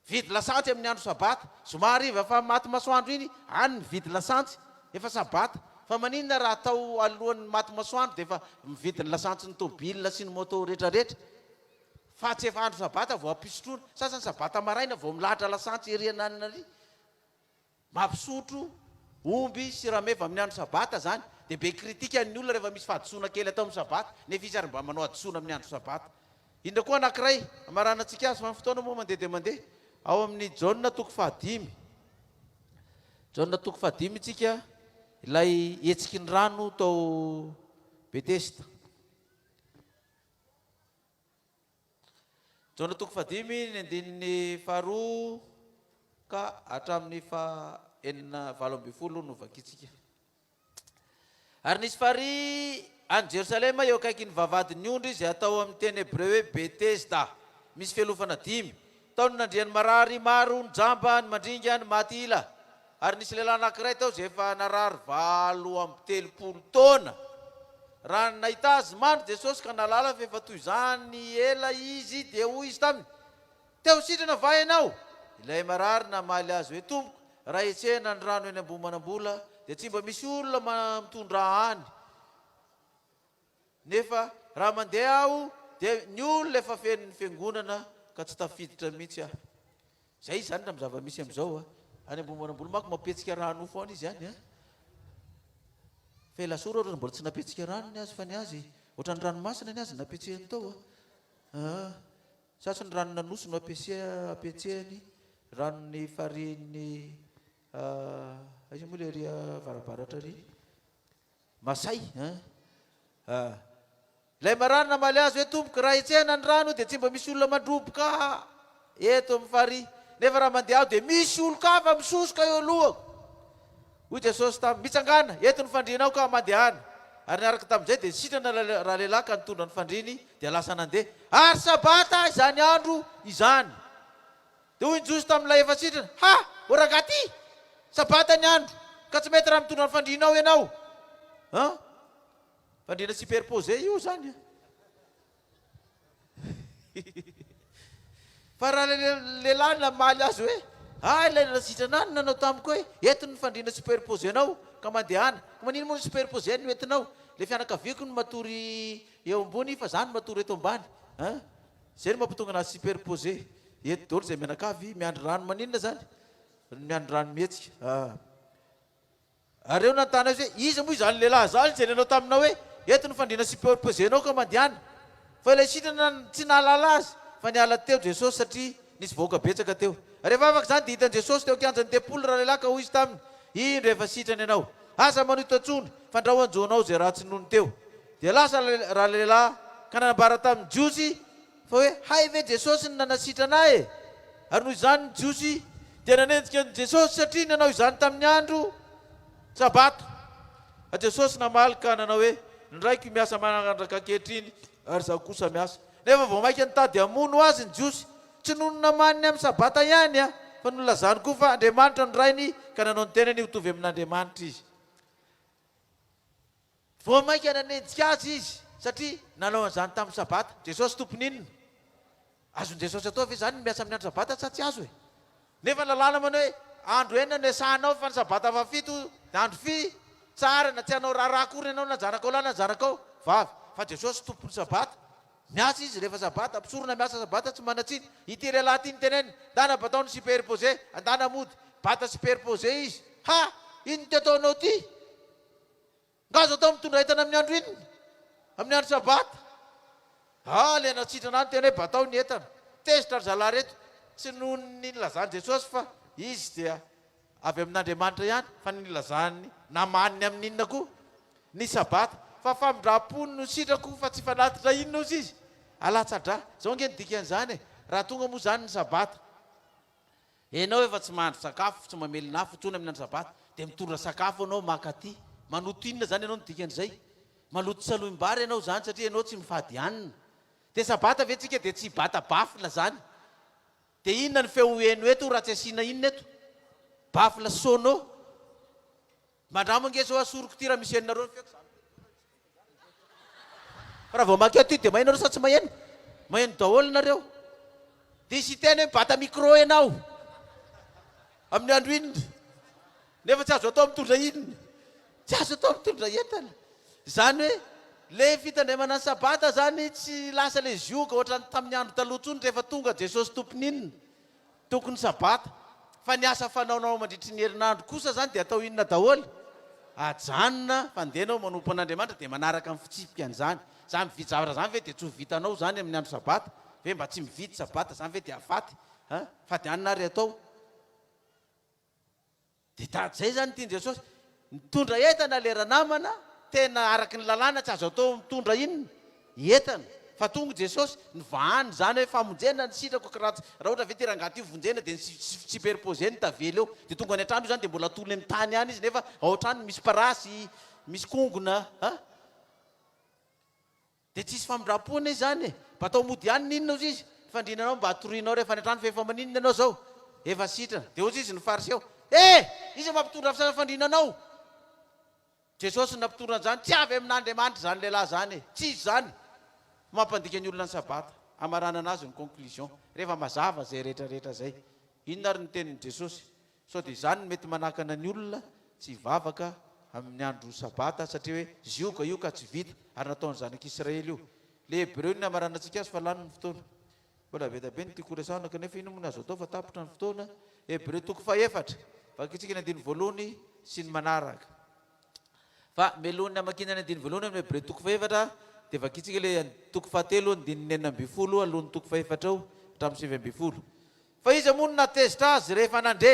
vidy lasantsy amin'ny andro sabata somary efa maty masoandro iny any ny vidy lasantsy efa sabata fa maninona raha atao alohan'ny maty masoandro dia efa mividy ny lasantsy ny tômobile sy ny moto rehetrarehetra fa tsy efa andro sabata vao ampisotrona sasany sabata maraina vao milahatra lasantsy eriananina ry mampisotro omby sy rameva amin'ny andro sabata zany dia be kritika ny olona rehefa misy fahadisoana kely atao amin'ny sabata nefa izy ary mba manao adisoana amin'ny andro sabata indra koa anankiray amaranantsika azy fa ny fotoana moa mandeha dia mandeha ao amin'ny Jaona toko 5 Jaona toko 5 tsika ilay etsiky ny rano tao Betesda Jaona toko 5 ny andininy 2 ka hatramin'ny 9:20 no vakitsika ary nisy fary any Jerosalema eo akaiky ny vavadin'ny ondry izay atao amin'ny teny Hebreo hoe Betesda misy fialofana 5 tao ny nandriany marary maro ny jamba ny mandringa ny maty ila ary nisy lehilahy anankiray tao izay efa narary 70 taona raha nahita azy mandro Jesosy ka nalala fa efa toy izany ela izy dia hoy izy taminy teo sitrana va ianao ilay marary namaly azy hoe tompoko raha etsena ny rano eny ambony manambola dia tsy mba misy olona mitondra any nefa raha mandeha aho dia ny olona efa fen'ny fiangonana ka tsy tafiditra mihitsy aho zay izy zany raha zava-misy amin'izao any ambony manambola mako mampetsika rano foana izy any felasora ro mbola tsy napetsika rano ny azy fa ny azy ohatrany ranomasina ny azy napetsehany tao sasany rano nanoso no apetsehany ranony fariny aiza moa le ria varabaratra ry masay ilay marano namaly azy hoe tomboka raha etsehana ny rano dia tsy mba misy olona mandroboka eto amin'ny fary nefa raha mandeha aho dia misy olo kafa misosoka eo alohako hoy Jesosy tamin'ny mitsangana eto ny fandrianao ka mandehana ary niaraka tamin'izay dia sitrana raha lehilahy ka nitondra ny fandriny dia lasa nandeha ary sabata izany andro izany dia hoy ny Jesosy tamin'ilay efa sitrana ha oragaty sabata ny andro ka tsy mety raha mitondra ny fandrinao ianao fandrina superposé io zany fa raha lehilahy namaly azy hoe ilay nasitrana any nanao tamiko hoe ento ny fandrina superposé anao ka mandehana ka manino moa ny superposé no entinao le fianakaviako no matory eo ambony fa zany matory eto ambany zay no mampitonga anazy superposé eto daholo zay mianakavy miandro rano maninona zany miandro rano mihetsika ary eo nantany azy hoe izy moa izany lehilahy zany zay nanao taminao hoe eto ny fandrina superposé anao ka mandehana fa ilay sitrana tsy nahalala azy fa niala teo Jesosy satria nisy vahoaka betsaka teo rehefa afaka zany dia hitan'i Jesosy teo kianjan'ny tempolo raha lehilahy ka hoy izy taminy indro efa sitrany ianao asa manoto antsony fandrahoanjonao zay raha tsy nony teo dia lasa raha lehilahy ka nanambara tamin'ny jiosy fa hoe hay ve Jesosy ny nanasitrana e ary noho izany ny jiosy dia nanenjika ny Jesosy satria nanao izany tamin'ny andro sabata Jesosy namaly ka nanao hoe ndraiky miasa manandraka ankehitriny ary zaho kosa miasa nefa vao maika nitady hamono azy ny jiosy tsy nono namaniny amin'ny sabata ihany fa nolazany koa fa Andriamanitra no rainy ka nanao ny tenany hitovy amin'Andriamanitra izy vao maika nanenjika azy izy satria nanao an'izany tamin'ny sabata Jesosy tomponinona azony Jesosy atao ve zany miasa amin'ny andro sabata sa tsy azo e nefa lalàna mana hoe andro enina no esahanao fa ny sabata fafito dia andro fi tsara na tsy hanao raharaha akory ianao na zanakao lahy na zanakao vavy fa Jesosy tompony sabata miasa izy rehefa sabata ampisorona miasa sabata tsy manatsiny ity lehilahy ty ny teneny andana bataony superposé andana mody bata superposé izy ino ty ataonao ty ngazo atao mitondra entana amin'ny andro inona amin'ny andro sabata le natsitrana any tena hoe batao ny entana tezitra ry zalahy reto tsy noho ny nilazany Jesosy fa izy dia avy amin'Andriamanitra ihany fa nilazany namaniny amin'inona koa ny sabata fa famindra-pony no sitrako fa tsy fanatitra inona ozy izy alatsadra zao nge nidikan'izany raha tonga moa zany ny sabata enao efa tsy mahandro sakafo tsy mamelona afo tsony amin'ny andro sabata dia mitondra sakafo anao makaty manoto inona zany ianao nidikan'izay maloto saloim-bary ianao zany satria ianao tsy mifady hanina dia sabata ve tsika dia tsy bata bafla zany dia inona ny feo eno eto raha tsy asiana inona eto bafla sono mandramange zao asoroko ty raha misy eninareo feoko zany raha vao makeo ty dia mahinareo sa tsy maheno maheno daholo nareo dia isy teny hoe bata micro ianao amin'ny andro inona nefa tsy azo atao mitondra inona tsy azo atao mitondra entana zany hoe le fitandremana ny sabata zany tsy lasa le zioka ohatrany tamin'ny andro taloha ntsony rehefa tonga Jesosy tompony inona tokony sabata fa ny asa fanaonao mandritry ny herinandro kosa zany dia atao inona daholo ajanona fandehanao manompo an'Andriamanitra dia manaraka amin'ny fitsipika an'izany za mividy zavatra zany ve dia tsy ho vitanao zany amin'ny andro sabata ve mba tsy mividy sabata zany ve dia afaty fady anina ry atao dia tahak'izay zany tiany Jesosy mitondra entana lera namana tena araky ny lalàna tsy azo atao mitondra inona entana fa tonga Jesosy nivahany zany hoe famonjena ny sitrako raha ohatra ve ty rangaty io vonjena dia superposé ny tavely eo dia tonga any an-trano io zany dia mbola atolo amin'ny tany any izy nefa ao an-trano misy parasy misy kongona dia tsisy famindra-pona izy zany mba atao mody ihany ninona ozy izy fandrinanao mba atorianao rehefa any an-trano fa efa maninona ianao zao efa sitrana dia ozy izy ny fariseo izy mampitondra fandrinanao Jesosy nampitondra an'izany tsy avy amin'Andriamanitra zany lehilahy zany tsisy zany mampandika ny olona ny sabata amarana anazy ny conclusion rehefa mazava zay rehetrarehetra zay inona ary ny tenin'i Jesosy sao dia izany mety manakana ny olona tsy vavaka amin'ny andro sabata satria hoe zioka io ka tsy vita ary nataony zanak'Israely io le Hebreo ny amarana antsika azy fa lany ny fotoana mbola betabe ny tiako resahana kanefa ino moa ny azo atao fa tapotra ny fotoana Hebreo toko faefatra vakitsika ny andiny voalohany sy ny manaraka fa melony amakina ny andiny voalohany amin'ny hebre toko faefatra dia vakitsika le toko fahatelo andininy enina amby folo alohany toko faefatra ao hatramin'ny sivy amby folo. Fa izy moa no natezitra azy rehefa nandre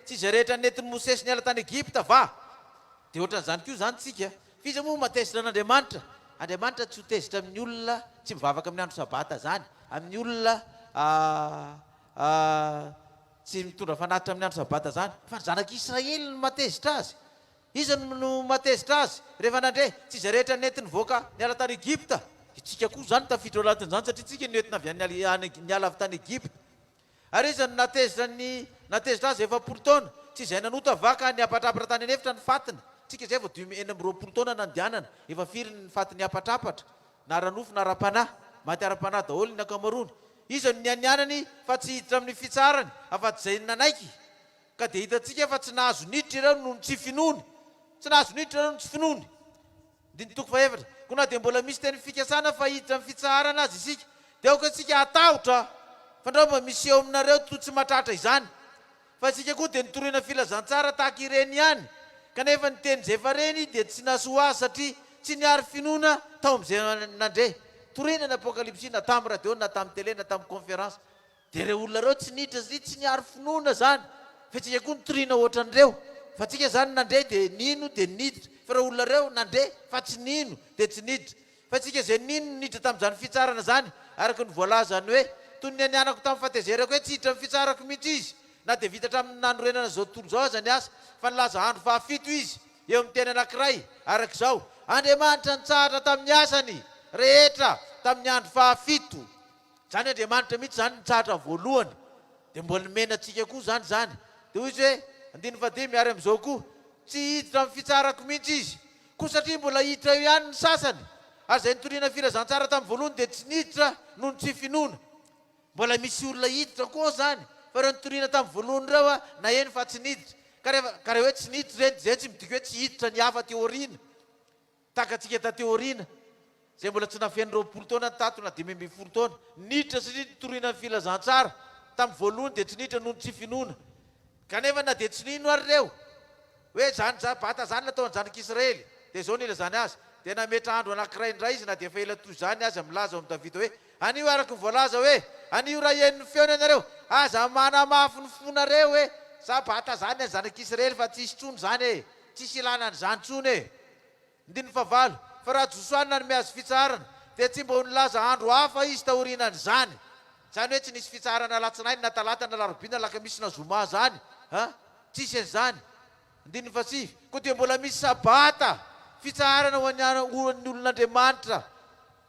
tsy izy rehetra netiny Mosesy niala tany Egypta va dia ohatran'izany koa zany tsika. Fa izy moa matezitra an'Andriamanitra. Andriamanitra tsy ho tezitra amin'ny olona tsy mivavaka amin'ny andro sabata zany, amin'ny olona tsy mitondra fanatitra amin'ny andro sabata zany, fa ny zanak'Israely no matezitra azy. Izy no matezitra azy rehefa nandre tsy izy rehetra netiny voaka niala tany Egypta. Itsika koa zany tafiditra ao anatin'izany satria tsika nentina avy niala avy tany Egypta. Ary izy no natezitra azy efapolo taona tsy izay nanota vaka niapatrapatra tany anefitra ny fatiny. Tsika zay vao 2020 taona nandianana efa firy ny faty niapatrapatra na ranofo na ara-panahy maty ara-panahy daholo ny ankamaroany. Izy no nianianany fa tsy hiditra amin'ny fitsarany afa-tsy zay nanaiky ka dia hitatsika fa tsy nahazo niditra ireo noho ny tsy finoany, tsy nahazo niditra ireo no tsy finoany. Diny toko faefatra koa na dia mbola misy teny fikasana fa hiditra amin'ny fitsarana azy isika dia aoka tsika atahotra fa ndraba misy eo aminareo to tsy mahatratra izany. Fa tsika koa dia nitoriana filazantsara tahaka ireny ihany kanefa ny teny zay fa reny dia tsy nahasoa azy satria tsy niary finoana tao amin'izay nandre. Torina ny apokalipsy na tamin'ny radio na tamin'ny tele na tamin'ny conférence dia ireo olona reo tsy niditra satria tsy niary finoana zany. Fa tsika koa nitoriana ohatran'ireo fa tsika zany nandre dia nino dia niditra, fa ireo olona reo nandre fa tsy nino dia tsy niditra. Fa tsika zay nino niditra tamin'izany fitsarana zany araka ny voalazany hoe toy ny anianako tamin'ny fatezerako hoe tsy hiditra amin'ny fitsarako mihitsy izy na dia vitatra amin'ny nanorenana zao tontolo zao aza ny asa fa nilaza andro fahafito izy eo amin'ny teny anankiray arak'izao Andriamanitra nitsahatra tamin'ny asany rehetra tamin'ny andro fahafito. Zany Andriamanitra mihitsy zany nitsahatra voalohany dia mbola nomenantsika koa zany dia hoy izy hoe andiny fadimy miary amin'izao koa tsy hiditra amin'ny fitsarako mihitsy izy koa satria mbola hiditra eo ihany ny sasany. Ary zay nitoriana filazantsara tamin'ny voalohany dia tsy niditra noho ny tsy finoana. Mbola misy olona hiditra koa zany fa ireo nitoriana tamin'ny voalohany ireo na eny fa tsy niditra ka raha hoe tsy niditra reny zay tsy midika hoe tsy hiditra ny hafa teoriana tahaka antsika tateoriana zay mbola tsy nafeny 20 taona ny tato na 5 taona niditra satria nitoriana ny filazantsara tamin'ny voalohany dia tsy niditra noho ny tsy finoana. Kanefa na dia tsy nino ary reo hoe zany bata zany nataon'ny zanak'Israely dia zao nilazany azy dia nametra andro anankiray indray izy na dia efa ela toy zany azy milaza ao amin'ny Davida hoe anio araka ny voalaza hoe anio raha henony feony anareo aza manamafy ny fonareo hoe za bata zany ny zanak'Israely fa tsisy tsony zany e, tsisy ilana ny zany tsony e. Ndiny favalo fa raha Josoana no miazo fitsarana dia tsy mba nilaza andro hafa izy taorianany zany. Zany hoe tsy nisy fitsarana latsinainy na talata na larobina lakamisy na zoma zany tsisy an'izany. Ndiny fasivy koa dia mbola misy sabata fitsarana ho an'ny olon'Andriamanitra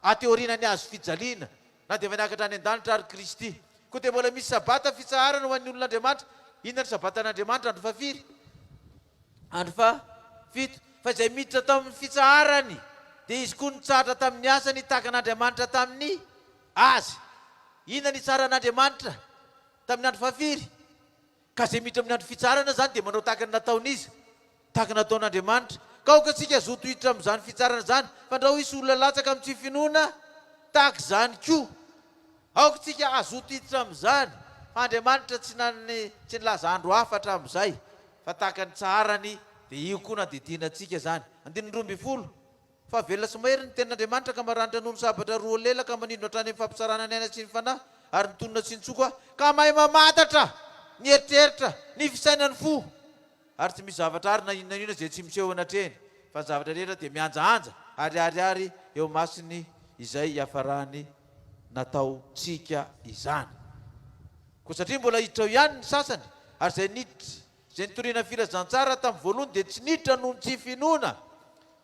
ateoriana ny azo fijaliana na dia efa niakatra any an-danitra ary Kristy. Koa dia mbola misy sabata fitsarana ho an'ny olon'Andriamanitra. Inona ny sabatan'Andriamanitra? Andro fafiry, andro fafito. Fa izay miditra tamin'ny fitsarany dia izy koa nitsahatra tamin'ny asany tahaka an'Andriamanitra tamin'ny azy. Inona ny tsara an'Andriamanitra tamin'ny andro fafiry? Ka zay miditra amin'ny andro fitsarana zany dia manao tahaka ny nataon'izy, tahaka nataon'Andriamanitra. Ka aoka tsika zoto hiditra amin'izany fitsarana zany fa ndra hisy olona latsaka amin'ny tsy finoana tahaka izany koa aoka tsika azoto hiditra amin'izany. Fa Andriamanitra tsy nilaza andro hafatra amin'izay fa tahaka ny tsarany dia io koa na didina antsika zany. 12 fa velona sy mahery ny tenin'Andriamanitra ka maranitra noho ny sabatra roa lela ka manindro hatrany amin'ny fampisarana ny aina sy ny fanahy ary nitonona sy ny tsoka ka mahay mamantatra ny eritreritra ny fisainany fo ary tsy misy zavatra ary na inona inona zay tsy miseho anatreny fa ny zavatra rehetra dia mianjaanja ariariary eo masiny izay hiafarany natao tsika izany. Koa satria mbola hiditra eo ihany ny sasany ary zay niditra zay nitoriana filazantsara tamin'ny voalohany dia tsy niditra noho ny tsy finoana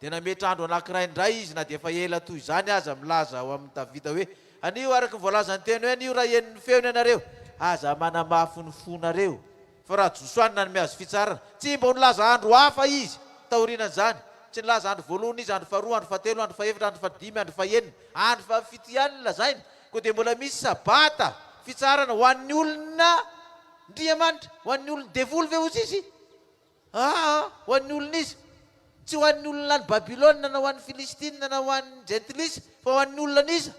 dia nametra andro anankiray indray izy na dia efa ela toy izany aza milaza ao amin'ny Davida hoe anio araka ny voalazany teny hoe anio raha henony feony ianareo aza manamafy ny fonareo. Fa raha Josoana no miazo fitsarana tsy mba nilaza andro hafa izy taorianan'izany. Tsy nilaza andro voalohany izy, andro faharoa, andro fahatelo, andro fahaefatra, andro fahadimy, andro fahaenina, andro fahafito ihany nilazainy. Koa dia mbola misy sabata fitsarana ho an'ny olona Andriamanitra, ho an'ny olona devoly ve ozy izy? Ho an'ny olona izy, tsy ho an'ny olona any Babilôna na ho an'ny Filistina na ho an'ny Gentilisy fa ho an'ny olona an'iza.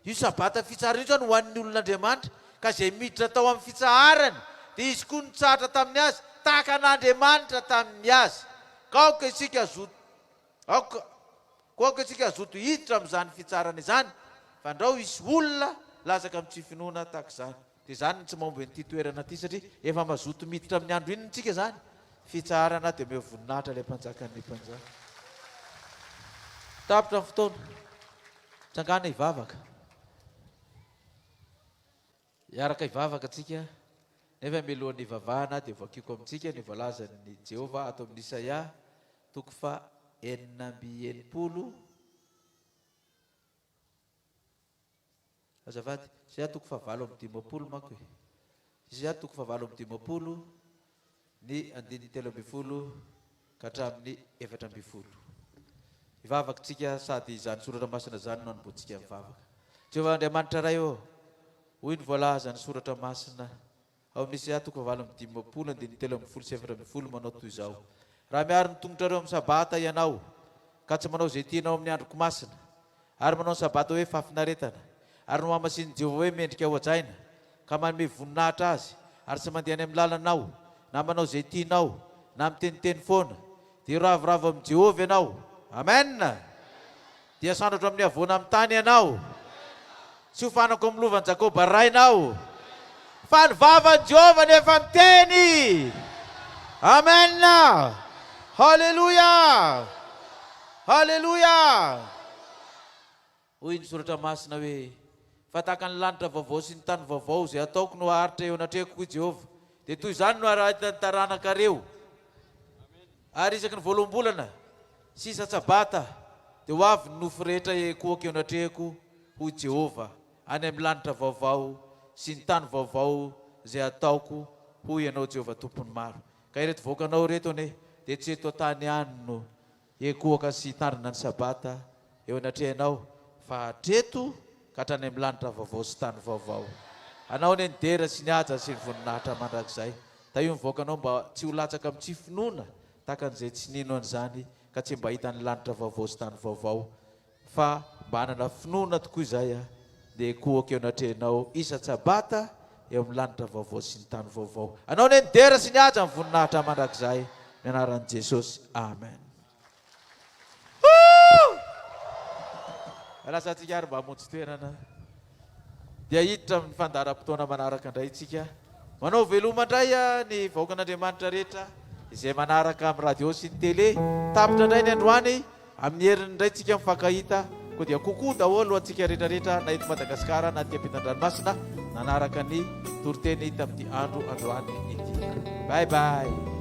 Io sabata fitsarana io zany ho an'ny olon'Andriamanitra ka zay miditra tao amin'ny fitsaharany dia izy koa nitsahatra tamin'ny azy tahaka an'Andriamanitra tamin'ny azy. Ka aoka isika koaka tsika azoto hiditra amin'izany fitsarana izany fa andrao isy olona lasaka amin'ny tsy finoana tahaka izany dia zany tsy momba nyity toerana ty satria efa mazoto miditra amin'ny andro inona tsika zany fitsarana dia me voninahitra ilay mpanjakan'ny mpanjaka tapitra ny fotoana tsangana hivavaka iaraka hivavaka tsika nefa milohan'ny hivavahana dia voakiko amintsika ny voalazan'ny Jehova ato amin'ny Isaia toko fa 4:80 azafady Isaia toko fa 7:50 manko e Isaia toko fa 7:50 ny 13 ka hatramin'ny 14 hivavaka tsika sady izany soratra masina zany no anomboantsika mivavaka Jehova Andriamanitra ray ô hoy ny voalaza ny soratra masina ao amin'ny Isaia toko fa 7:50 ny 13 manao toy izao raha miaro ny tongotrareo amin'ny sabata ianao ka tsy manao izay tianao amin'ny androko masina ary manao ny sabata hoe fafinaretana ary no mamasin'ny Jehova hoe mendrika ho ajaina ka manome voninahitra azy ary tsy mandeha any amin'ny lalanao na manao izay tianao na miteniteny foana dia ravoravo amin'ny Jehova ianao amen dia sandratra amin'ny avoana amin'ny tany ianao tsy ho fanako amin'ny lovan'i Jakoba rainao fa ny vavan'i Jehova nefa miteny amen haleluya haleluya hoy ny soratra masina hoe fa tahaka ny lanitra vaovao sy ny tany vaovao izay ataoko no aharitra eo anatrehako i Jehova dia toy izany no arahitany taranaka-reo ary isaky ny voaloham-bolana sy isa-tsabata dia ho avy ny nofo rehetra ekoako eo anatrehako ho Jehova any amin'ny lanitra vaovao sy ny tany vaovao izay ataoko ho ianao Jehova tompony maro ka ireto voakanao reto ane dia tsy eto tany any no ekoaka sy tarina ny sabata eo anatrehanao fa hatreto ka hatrany amin'ny lanitra vaovao sy tany vaovao anao ne ny dera sy ny haja sy ny voninahitra mandrakizay da io mivoakanao mba tsy ho latsaka amin'ny tsy finoana tahaka an'izay tsy nino an'izany ka tsy mba hita ny lanitra vaovao sy tany vaovao fa mba hanana finoana tokoa izay dia ekoaka eo anatrehanao isa-tsabata eo amin'ny lanitra vaovao sy ny tany vaovao anao ne ny dera sy ny haja ny voninahitra mandrakizay ny anaran'i Jesosy amen alasantsika ary mba hamontsy toerana dia hiditra amin'ny fandaharam-potoana manaraka indray tsika manao velomandray ny vahoakan'Andriamanitra rehetra izay manaraka amin'ny radio sy ny tele tapitra indray ny androany amin'ny heriny indray tsika mifankahita koa dia kokoa daholo antsika rehetrarehetra na eto Madagasikara na aty ampitan-dranomasina nanaraka ny toriteny tamin'ity andro androany ity bye bye